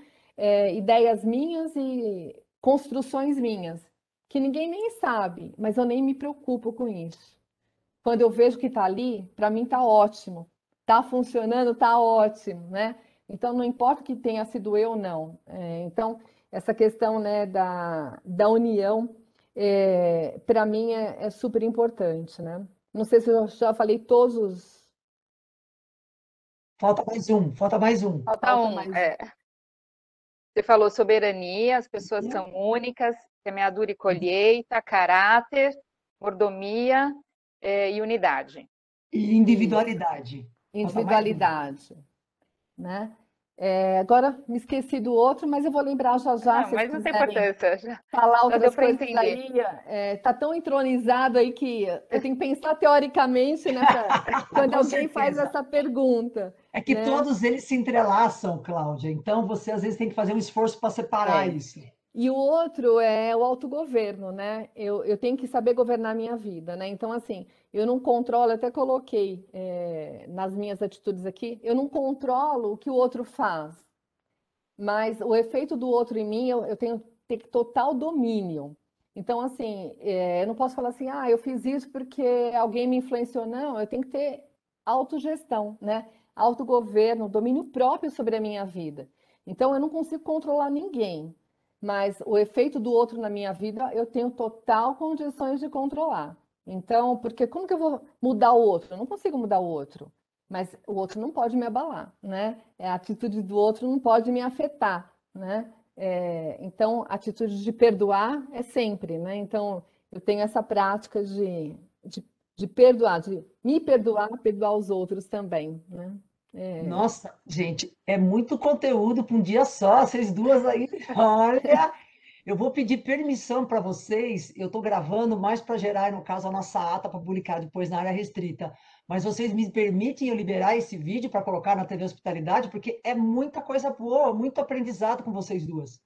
ideias minhas e construções minhas, que ninguém nem sabe, mas eu nem me preocupo com isso. Quando eu vejo que está ali, para mim está ótimo. Está funcionando, está ótimo, né? Então, não importa que tenha sido eu ou não. Então, essa questão, né, da união, para mim, é super importante, né? Não sei se eu já falei todos os... Falta mais um, falta mais um. Falta um. Você falou soberania, as pessoas são únicas, semeadura e colheita, caráter, mordomia e unidade. E individualidade. Individualidade, né? Agora me esqueci do outro, mas eu vou lembrar já já. Não, mas não tem importância. Falar outras para coisas entender. aí, tá tão entronizado aí que eu tenho que pensar teoricamente, né, quando alguém faz essa pergunta. É que né? todos eles se entrelaçam, Cláudia. Então, você às vezes tem que fazer um esforço para separar isso. E o outro é o autogoverno, né? Eu tenho que saber governar a minha vida, né? Então, assim, eu não controlo, até coloquei nas minhas atitudes aqui, eu não controlo o que o outro faz, mas o efeito do outro em mim, eu tenho que ter total domínio. Então, assim, eu não posso falar assim, eu fiz isso porque alguém me influenciou. Não, eu tenho que ter autogestão, né? Autogoverno, domínio próprio sobre a minha vida. Então, eu não consigo controlar ninguém, mas o efeito do outro na minha vida, eu tenho total condições de controlar. Então, porque como que eu vou mudar o outro? Eu não consigo mudar o outro, mas o outro não pode me abalar, né? A atitude do outro não pode me afetar, né? Então, a atitude de perdoar é sempre, né? Então, eu tenho essa prática de perdoar, de me perdoar, perdoar os outros também, né? Nossa, gente, é muito conteúdo para um dia só, vocês duas aí. Olha, eu vou pedir permissão para vocês. Eu estou gravando mais para gerar, no caso, a nossa ata para publicar depois na área restrita. Mas vocês me permitem eu liberar esse vídeo para colocar na TV Hospitalidade, porque é muita coisa boa, muito aprendizado com vocês duas.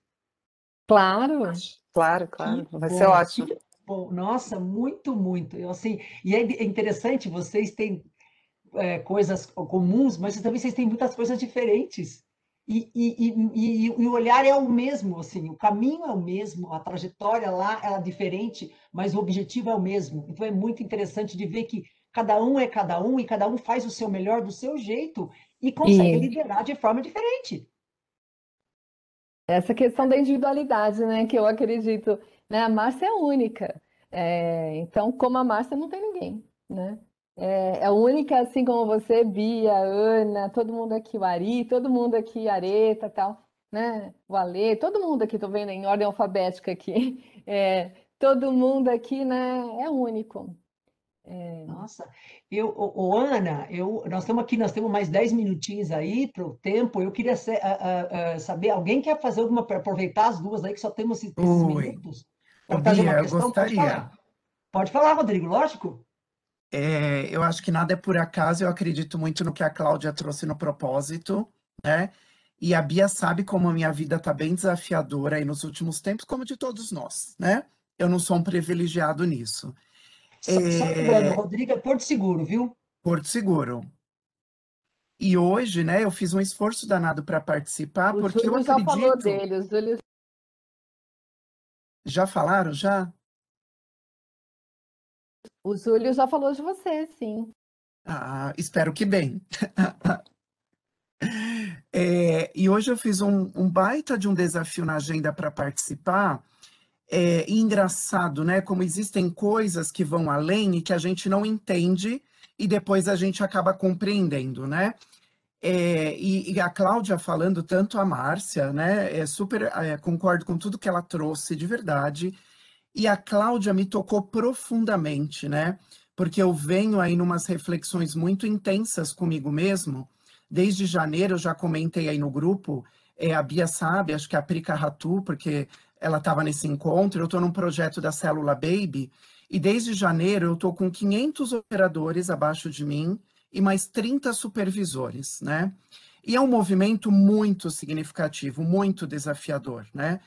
Claro. Claro, vai ser ótimo. Bom, nossa, muito, muito. assim, e é interessante, vocês têm coisas comuns, mas também vocês têm muitas coisas diferentes. E o olhar é o mesmo, assim, o caminho é o mesmo, a trajetória lá é diferente, mas o objetivo é o mesmo. Então é muito interessante de ver que cada um é cada um e cada um faz o seu melhor do seu jeito e consegue liderar de forma diferente. Essa questão da individualidade, né, que eu acredito, né, a Márcia é única. Então, como a Márcia, não tem ninguém, né? É única, assim como você, Bia, Ana, todo mundo aqui, o Ari, todo mundo aqui, Areta, tal, né? O Alê, todo mundo aqui, tô vendo em ordem alfabética aqui. Todo mundo aqui, né, é único. Nossa, Ana, nós temos mais 10 minutinhos aí para o tempo. Eu queria saber, alguém quer fazer aproveitar as duas aí, que só temos esses Oi, minutos, ô para fazer Bia, uma eu questão? Pode gostaria. falar. Pode falar, Rodrigo, lógico. Eu acho que nada é por acaso, eu acredito muito no que a Cláudia trouxe no propósito, né? E a Bia sabe como a minha vida está bem desafiadora aí nos últimos tempos, como de todos nós, né? Eu não sou um privilegiado nisso. Só lembrando, Rodrigo é Porto Seguro, viu? Porto Seguro. E hoje, né, eu fiz um esforço danado para participar, O porque eu Júlio já falou acredito. dele, o Júlio, Já falaram? Já? o Júlio já falou de você, sim. Ah, espero que bem. E hoje eu fiz um baita de um desafio na agenda para participar. E engraçado, né? Como existem coisas que vão além e que a gente não entende e depois a gente acaba compreendendo, né? E a Cláudia falando, tanto a Márcia, né? Concordo com tudo que ela trouxe, de verdade. E a Cláudia me tocou profundamente, né? Porque eu venho aí numas reflexões muito intensas comigo mesmo. Desde janeiro, eu já comentei aí no grupo, a Bia sabe, acho que a Prica Ratu, porque ela estava nesse encontro, eu estou num projeto da Célula Baby, e desde janeiro eu estou com 500 operadores abaixo de mim e mais 30 supervisores, né? E é um movimento muito significativo, muito desafiador, né?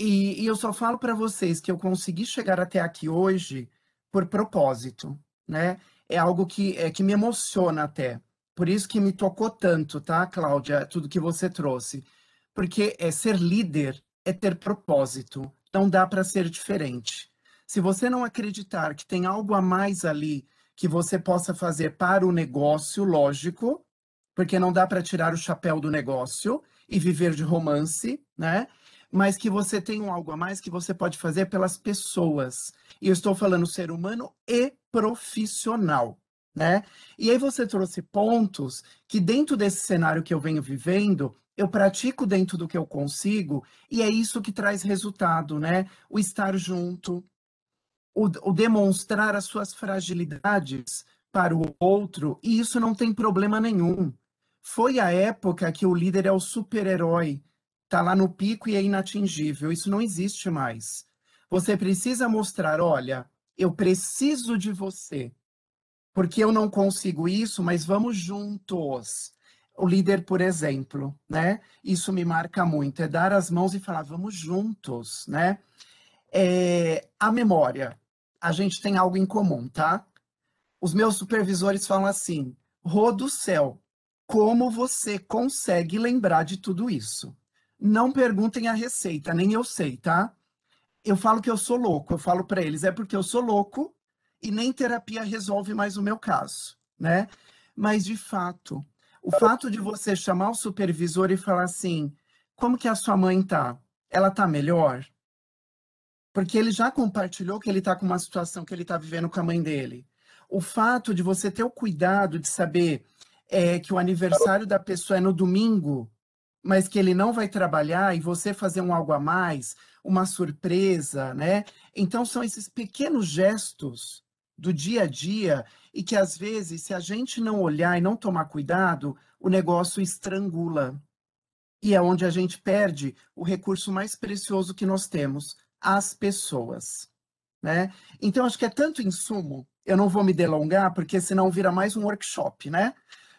E eu só falo para vocês que eu consegui chegar até aqui hoje por propósito, né? É algo que me emociona até. Por isso que me tocou tanto, tá, Cláudia, tudo que você trouxe. Porque ser líder é ter propósito. Não dá para ser diferente. Se você não acreditar que tem algo a mais ali que você possa fazer para o negócio, lógico, porque não dá para tirar o chapéu do negócio e viver de romance, né? Mas que você tem algo a mais que você pode fazer pelas pessoas. E eu estou falando ser humano e profissional, né? E aí você trouxe pontos que dentro desse cenário que eu venho vivendo, eu pratico dentro do que eu consigo, e é isso que traz resultado, né? O estar junto, o demonstrar as suas fragilidades para o outro, e isso não tem problema nenhum. Foi a época que o líder é o super-herói, tá lá no pico e é inatingível. Isso não existe mais. Você precisa mostrar, olha, eu preciso de você, porque eu não consigo isso, mas vamos juntos. O líder, por exemplo, né? Isso me marca muito, é dar as mãos e falar, vamos juntos, né? A memória. A gente tem algo em comum, tá? Os meus supervisores falam assim, Rô do céu, como você consegue lembrar de tudo isso? Não perguntem a receita, nem eu sei, tá? Eu falo que eu sou louco, eu falo para eles, é porque eu sou louco e nem terapia resolve mais o meu caso, né? Mas, de fato, o fato de você chamar o supervisor e falar assim, como que a sua mãe tá? Ela tá melhor? Porque ele já compartilhou que ele está com uma situação que ele está vivendo com a mãe dele. O fato de você ter o cuidado de saber que o aniversário da pessoa é no domingo, mas que ele não vai trabalhar e você fazer um algo a mais, uma surpresa, né? Então são esses pequenos gestos do dia a dia e que às vezes, se a gente não olhar e não tomar cuidado, o negócio estrangula. E é onde a gente perde o recurso mais precioso que nós temos, as pessoas, né? Então, acho que é tanto insumo, eu não vou me delongar, porque senão vira mais um workshop, né?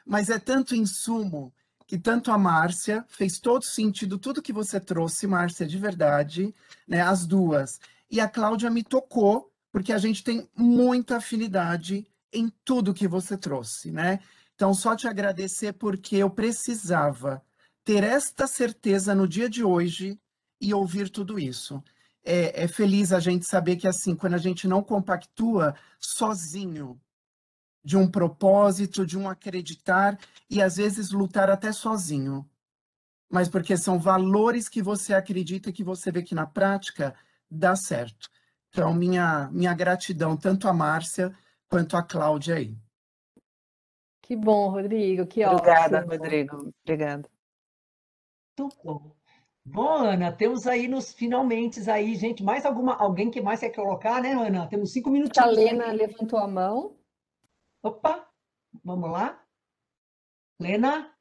Mas é tanto insumo que tanto a Márcia fez todo sentido, tudo que você trouxe, Márcia, de verdade, né? As duas. E a Cláudia me tocou, porque a gente tem muita afinidade em tudo que você trouxe, né? Então, só te agradecer porque eu precisava ter esta certeza no dia de hoje e ouvir tudo isso. É feliz a gente saber que, assim, quando a gente não compactua sozinho de um propósito, de um acreditar e, às vezes, lutar até sozinho, mas porque são valores que você acredita e que você vê que, na prática, dá certo. Então, minha gratidão tanto à Márcia quanto à Cláudia aí. Que bom, Rodrigo, que Obrigada, ótimo. Rodrigo. Obrigada. Muito bom. Bom, Ana, temos aí nos finalmente aí, gente, alguém que mais quer colocar, né, Ana? Temos 5 A minutinhos Lena aí. levantou a mão. Opa, vamos lá. Lena,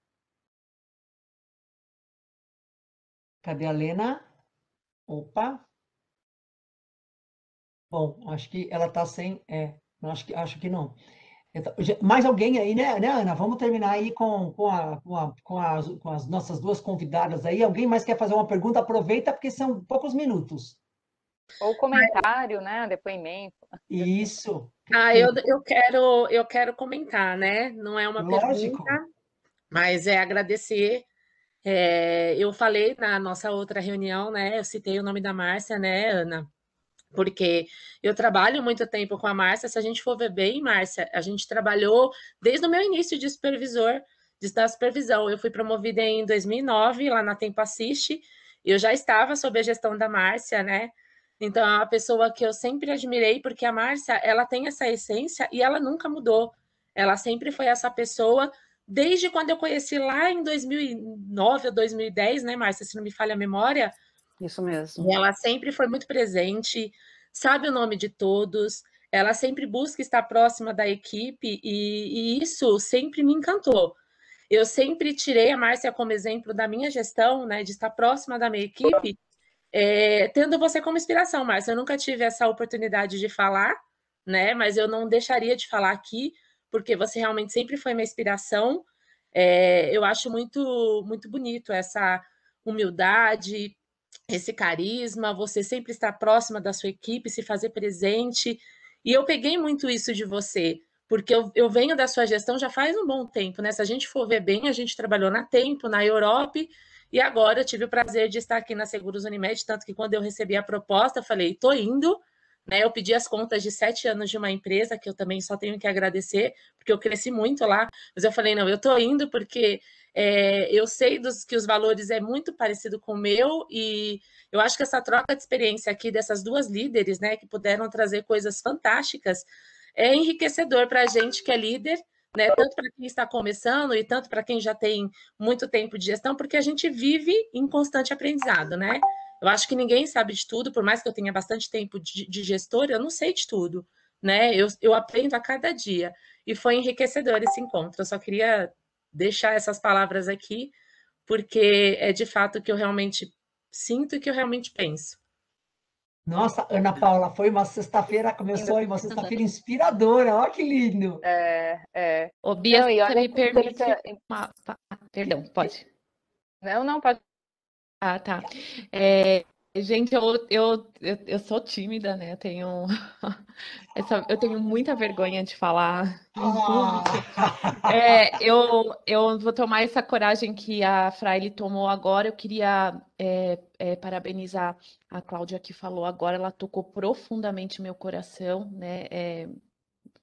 cadê a Lena? Opa, bom, acho que ela está sem, acho que não. Então, mais alguém aí, né, Ana? Vamos terminar aí com as nossas duas convidadas aí. Alguém mais quer fazer uma pergunta? Aproveita, porque são poucos minutos. Ou comentário, né? Depoimento. Isso. Ah, eu quero comentar, né? Não é uma pergunta, Lógico. mas é agradecer. Eu falei na nossa outra reunião, né? Eu citei o nome da Márcia, né, Ana? Porque eu trabalho muito tempo com a Márcia. Se a gente for ver bem, Márcia, a gente trabalhou desde o meu início de supervisor, da supervisão. Eu fui promovida em 2009, lá na Tempo Assiste, e eu já estava sob a gestão da Márcia, né? Então, é uma pessoa que eu sempre admirei, porque a Márcia, ela tem essa essência e ela nunca mudou. Ela sempre foi essa pessoa, desde quando eu conheci lá em 2009 ou 2010, né, Márcia, se não me falha a memória, Isso mesmo. ela sempre foi muito presente, sabe o nome de todos, ela sempre busca estar próxima da equipe e isso sempre me encantou. Eu sempre tirei a Márcia como exemplo da minha gestão, né, de estar próxima da minha equipe, tendo você como inspiração, Márcia. Eu nunca tive essa oportunidade de falar, né, mas eu não deixaria de falar aqui, porque você realmente sempre foi minha inspiração. Eu acho muito, muito bonito essa humildade, esse carisma, você sempre estar próxima da sua equipe, se fazer presente. E eu peguei muito isso de você, porque eu venho da sua gestão já faz um bom tempo, né? Se a gente for ver bem, a gente trabalhou na Tempo, na Europa, e agora eu tive o prazer de estar aqui na Seguros Unimed, tanto que quando eu recebi a proposta, eu falei, tô indo, né? Eu pedi as contas de 7 anos de uma empresa, que eu também só tenho que agradecer, porque eu cresci muito lá, mas eu falei, não, eu tô indo porque eu sei que os valores é muito parecido com o meu e eu acho que essa troca de experiência aqui dessas duas líderes, né, que puderam trazer coisas fantásticas, é enriquecedor para a gente que é líder, né, tanto para quem está começando e tanto para quem já tem muito tempo de gestão, porque a gente vive em constante aprendizado, né? Eu acho que ninguém sabe de tudo, por mais que eu tenha bastante tempo de gestor, eu não sei de tudo, né? Eu aprendo a cada dia e foi enriquecedor esse encontro. Eu só queria deixar essas palavras aqui, porque é de fato o que eu realmente sinto e que eu realmente penso. Nossa, Ana Paula, foi uma sexta-feira, começou aí uma sexta-feira inspiradora. Olha que lindo. Ô, Bia, Não, e você olha me que coisa. permite Perdão, pode. Não, pode. Ah, tá. Gente, eu sou tímida, né? Eu tenho muita vergonha de falar em público. Eu vou tomar essa coragem que a Fraile tomou agora. Eu queria parabenizar a Cláudia que falou agora. Ela tocou profundamente meu coração, né?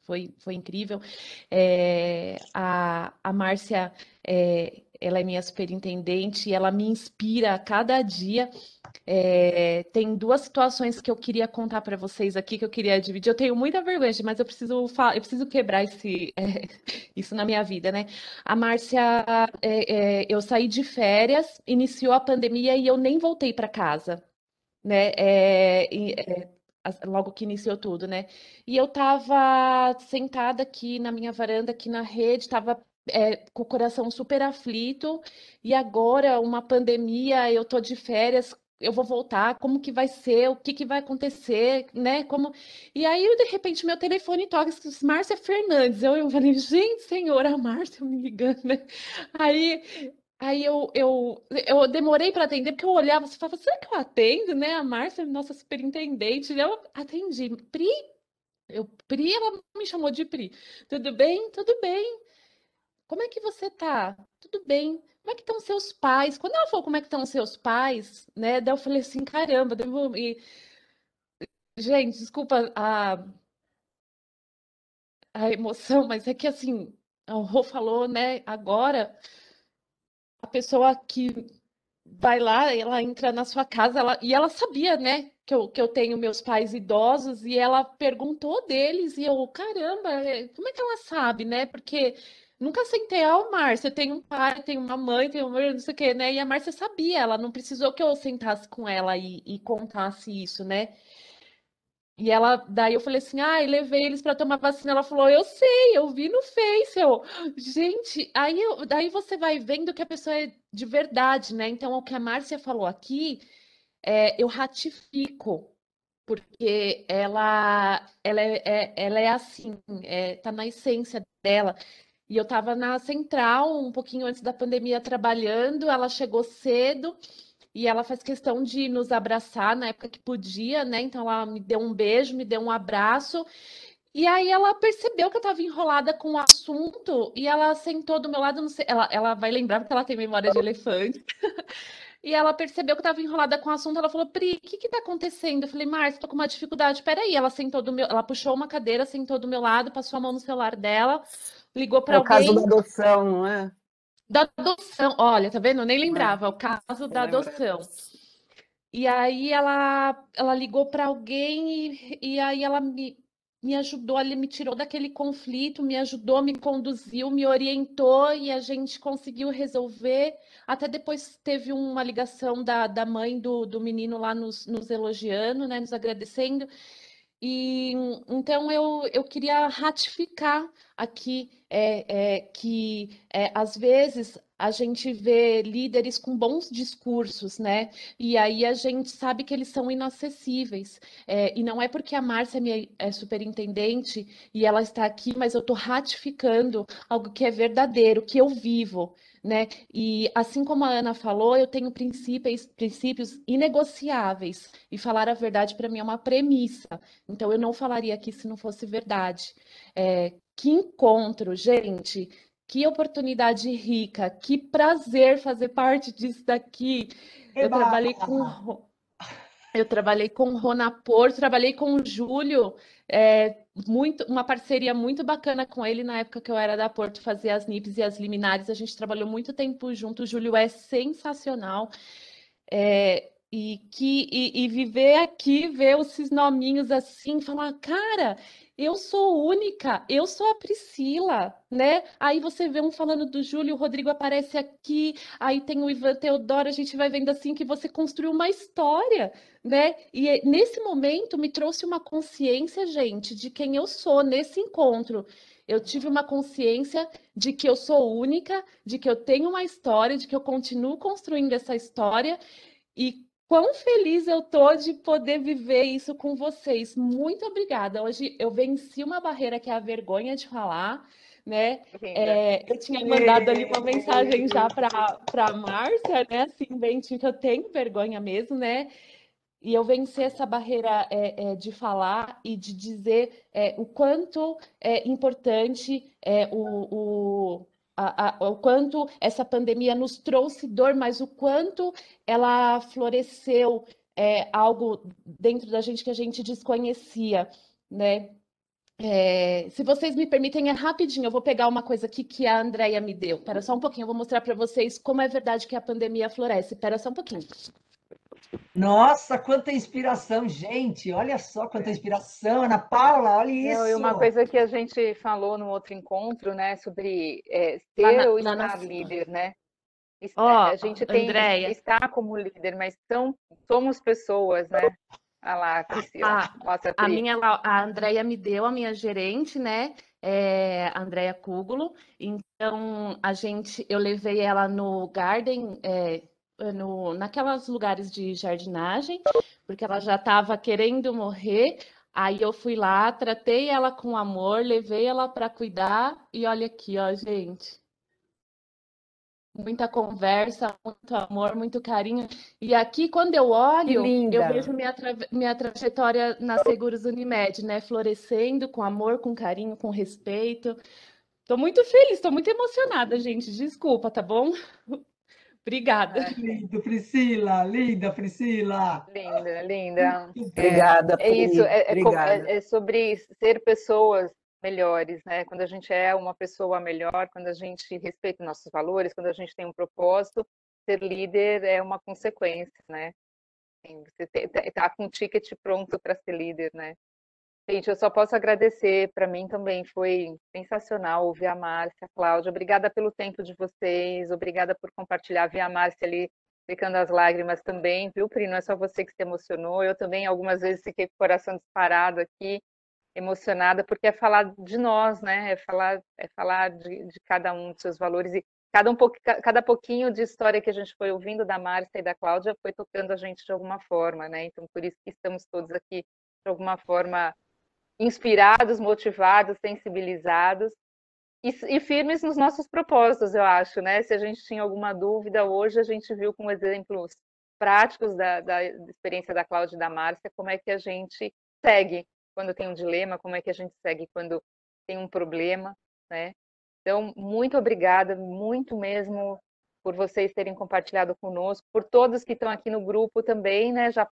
Foi incrível. A Márcia, ela é minha superintendente e ela me inspira a cada dia. Tem duas situações que eu queria contar para vocês aqui, que eu queria dividir. Eu tenho muita vergonha, mas eu preciso quebrar isso na minha vida, né? A Márcia, eu saí de férias, iniciou a pandemia e eu nem voltei para casa, né? Logo que iniciou tudo, né? E eu estava sentada aqui na minha varanda, aqui na rede, estava com o coração super aflito, e agora uma pandemia, eu tô de férias, eu vou voltar, como que vai ser, o que que vai acontecer, né? E aí, de repente, meu telefone toca, Márcia Fernandes. Eu falei, gente, senhora, a Márcia me ligando, né? Aí Aí eu demorei para atender, porque eu olhava e falava, será que eu atendo, né? A Márcia, nossa superintendente. E eu atendi. Pri, ela me chamou de Pri. Tudo bem? Tudo bem. Como é que você tá? Tudo bem. Como é que estão seus pais? Quando ela falou como é que estão seus pais, né? Daí eu falei assim, caramba, gente, desculpa a emoção, mas é que assim, o Rô falou, né, agora, a pessoa que vai lá, ela entra na sua casa, e ela sabia, né, que eu tenho meus pais idosos, e ela perguntou deles, e eu, caramba, como é que ela sabe, né? Porque nunca sentei, Márcia, tem um pai, tem uma mãe, tem uma não sei o quê, né? E a Márcia sabia, ela não precisou que eu sentasse com ela e contasse isso, né? E ela, daí eu falei assim, levei eles para tomar vacina. Ela falou, eu sei, eu vi no Face. Gente, daí você vai vendo que a pessoa é de verdade, né? Então, o que a Márcia falou aqui, eu ratifico, porque ela é assim, tá na essência dela. E eu estava na central um pouquinho antes da pandemia trabalhando, ela chegou cedo. E ela faz questão de nos abraçar na época que podia, né? Então ela me deu um beijo, me deu um abraço. E aí ela percebeu que eu estava enrolada com o assunto e ela sentou do meu lado, não sei, ela vai lembrar porque ela tem memória de elefante. E ela percebeu que eu estava enrolada com o assunto, ela falou: Pri, o que que tá acontecendo? Eu falei: Márcia, tô com uma dificuldade. Peraí, ela puxou uma cadeira, sentou do meu lado, passou a mão no celular dela, ligou para É o caso da alguém adoção, não é? da adoção. Olha, tá vendo? Eu nem Não é? lembrava, é o caso Não da lembra? adoção. E aí ela ligou para alguém e aí ela me ajudou, ela me tirou daquele conflito, me ajudou, me conduziu, me orientou e a gente conseguiu resolver. Até depois teve uma ligação da mãe do menino lá nos elogiando, né, nos agradecendo. E então eu queria ratificar aqui que às vezes a gente vê líderes com bons discursos, né? E aí a gente sabe que eles são inacessíveis. E não é porque a Márcia é superintendente e ela está aqui, mas eu estou ratificando algo que é verdadeiro, que eu vivo. Né? E assim como a Ana falou, eu tenho princípios inegociáveis, e falar a verdade para mim é uma premissa. Então, eu não falaria aqui se não fosse verdade. Que encontro, gente, que oportunidade rica, que prazer fazer parte disso daqui. Eu Eba! trabalhei com, eu trabalhei com o Ronapor, trabalhei com o Júlio, uma parceria muito bacana com ele na época que eu era da Porto, fazia as NIPs e as liminares, a gente trabalhou muito tempo junto, o Júlio é sensacional. E viver aqui, ver esses nominhos assim, falar, cara, eu sou única, eu sou a Priscila, né? Aí você vê um falando do Júlio, o Rodrigo aparece aqui, aí tem o Ivan Teodoro, a gente vai vendo assim que você construiu uma história, né? E nesse momento me trouxe uma consciência, gente, de quem eu sou nesse encontro. Eu tive uma consciência de que eu sou única, de que eu tenho uma história, de que eu continuo construindo essa história. E quão feliz eu tô de poder viver isso com vocês. Muito obrigada. Hoje eu venci uma barreira que é a vergonha de falar, né? Linda. Eu tinha mandado ali uma mensagem já para a Márcia, né? Assim, bem, que eu tenho vergonha mesmo, né? E eu venci essa barreira de falar e de dizer o quanto é importante o quanto essa pandemia nos trouxe dor, mas o quanto ela floresceu algo dentro da gente que a gente desconhecia, né? Se vocês me permitem, é rapidinho, eu vou pegar uma coisa aqui que a Andrea me deu. Espera só um pouquinho, eu vou mostrar para vocês como é verdade que a pandemia floresce. Espera só um pouquinho. Nossa, quanta inspiração, gente! Olha só quanta inspiração, Ana Paula, olha Não, e isso! uma coisa que a gente falou no outro encontro, né, sobre Lá ser ou lá na... estar líder, né? Ó, A gente Andréia, está como líder, mas somos pessoas, né? Ah lá, Priscila. a, Nossa, Pri. a Andréia me deu, a minha gerente, né? A Andréia Cugulo. Então, eu levei ela no Garden, naquelas lugares de jardinagem, porque ela já estava querendo morrer. Aí eu fui lá, tratei ela com amor, levei ela para cuidar, e olha aqui, ó, gente. Muita conversa, muito amor, muito carinho. E aqui, quando eu Que olho, eu linda! vejo minha trajetória na Seguros Unimed, né? Florescendo com amor, com carinho, com respeito. Estou muito feliz, estou muito emocionada, gente. Desculpa, tá bom? Obrigada. Lindo, Priscila, linda, Priscila! Linda, linda. Muito bem. Obrigada, É isso, Pri. Obrigada. é sobre ser pessoas melhores, né? Quando a gente é uma pessoa melhor, quando a gente respeita nossos valores, quando a gente tem um propósito, ser líder é uma consequência, né? Assim, você tá com o ticket pronto para ser líder, né? Gente, eu só posso agradecer, para mim também foi sensacional ouvir a Márcia, a Cláudia, obrigada pelo tempo de vocês, obrigada por compartilhar, ver a Márcia ali secando as lágrimas também, viu, Pri? Não é só você que se emocionou, eu também algumas vezes fiquei com o coração disparado aqui, emocionada, porque é falar de nós, né? É falar de cada um dos seus valores e cada pouquinho de história que a gente foi ouvindo da Márcia e da Cláudia foi tocando a gente de alguma forma, né? Então, por isso que estamos todos aqui, de alguma forma, inspirados, motivados, sensibilizados e firmes nos nossos propósitos, eu acho, né? Se a gente tinha alguma dúvida, hoje a gente viu com exemplos práticos da experiência da Cláudia e da Márcia, como é que a gente segue quando tem um dilema, como é que a gente segue quando tem um problema, né? Então, muito obrigada, muito mesmo, por vocês terem compartilhado conosco, por todos que estão aqui no grupo também, né? Já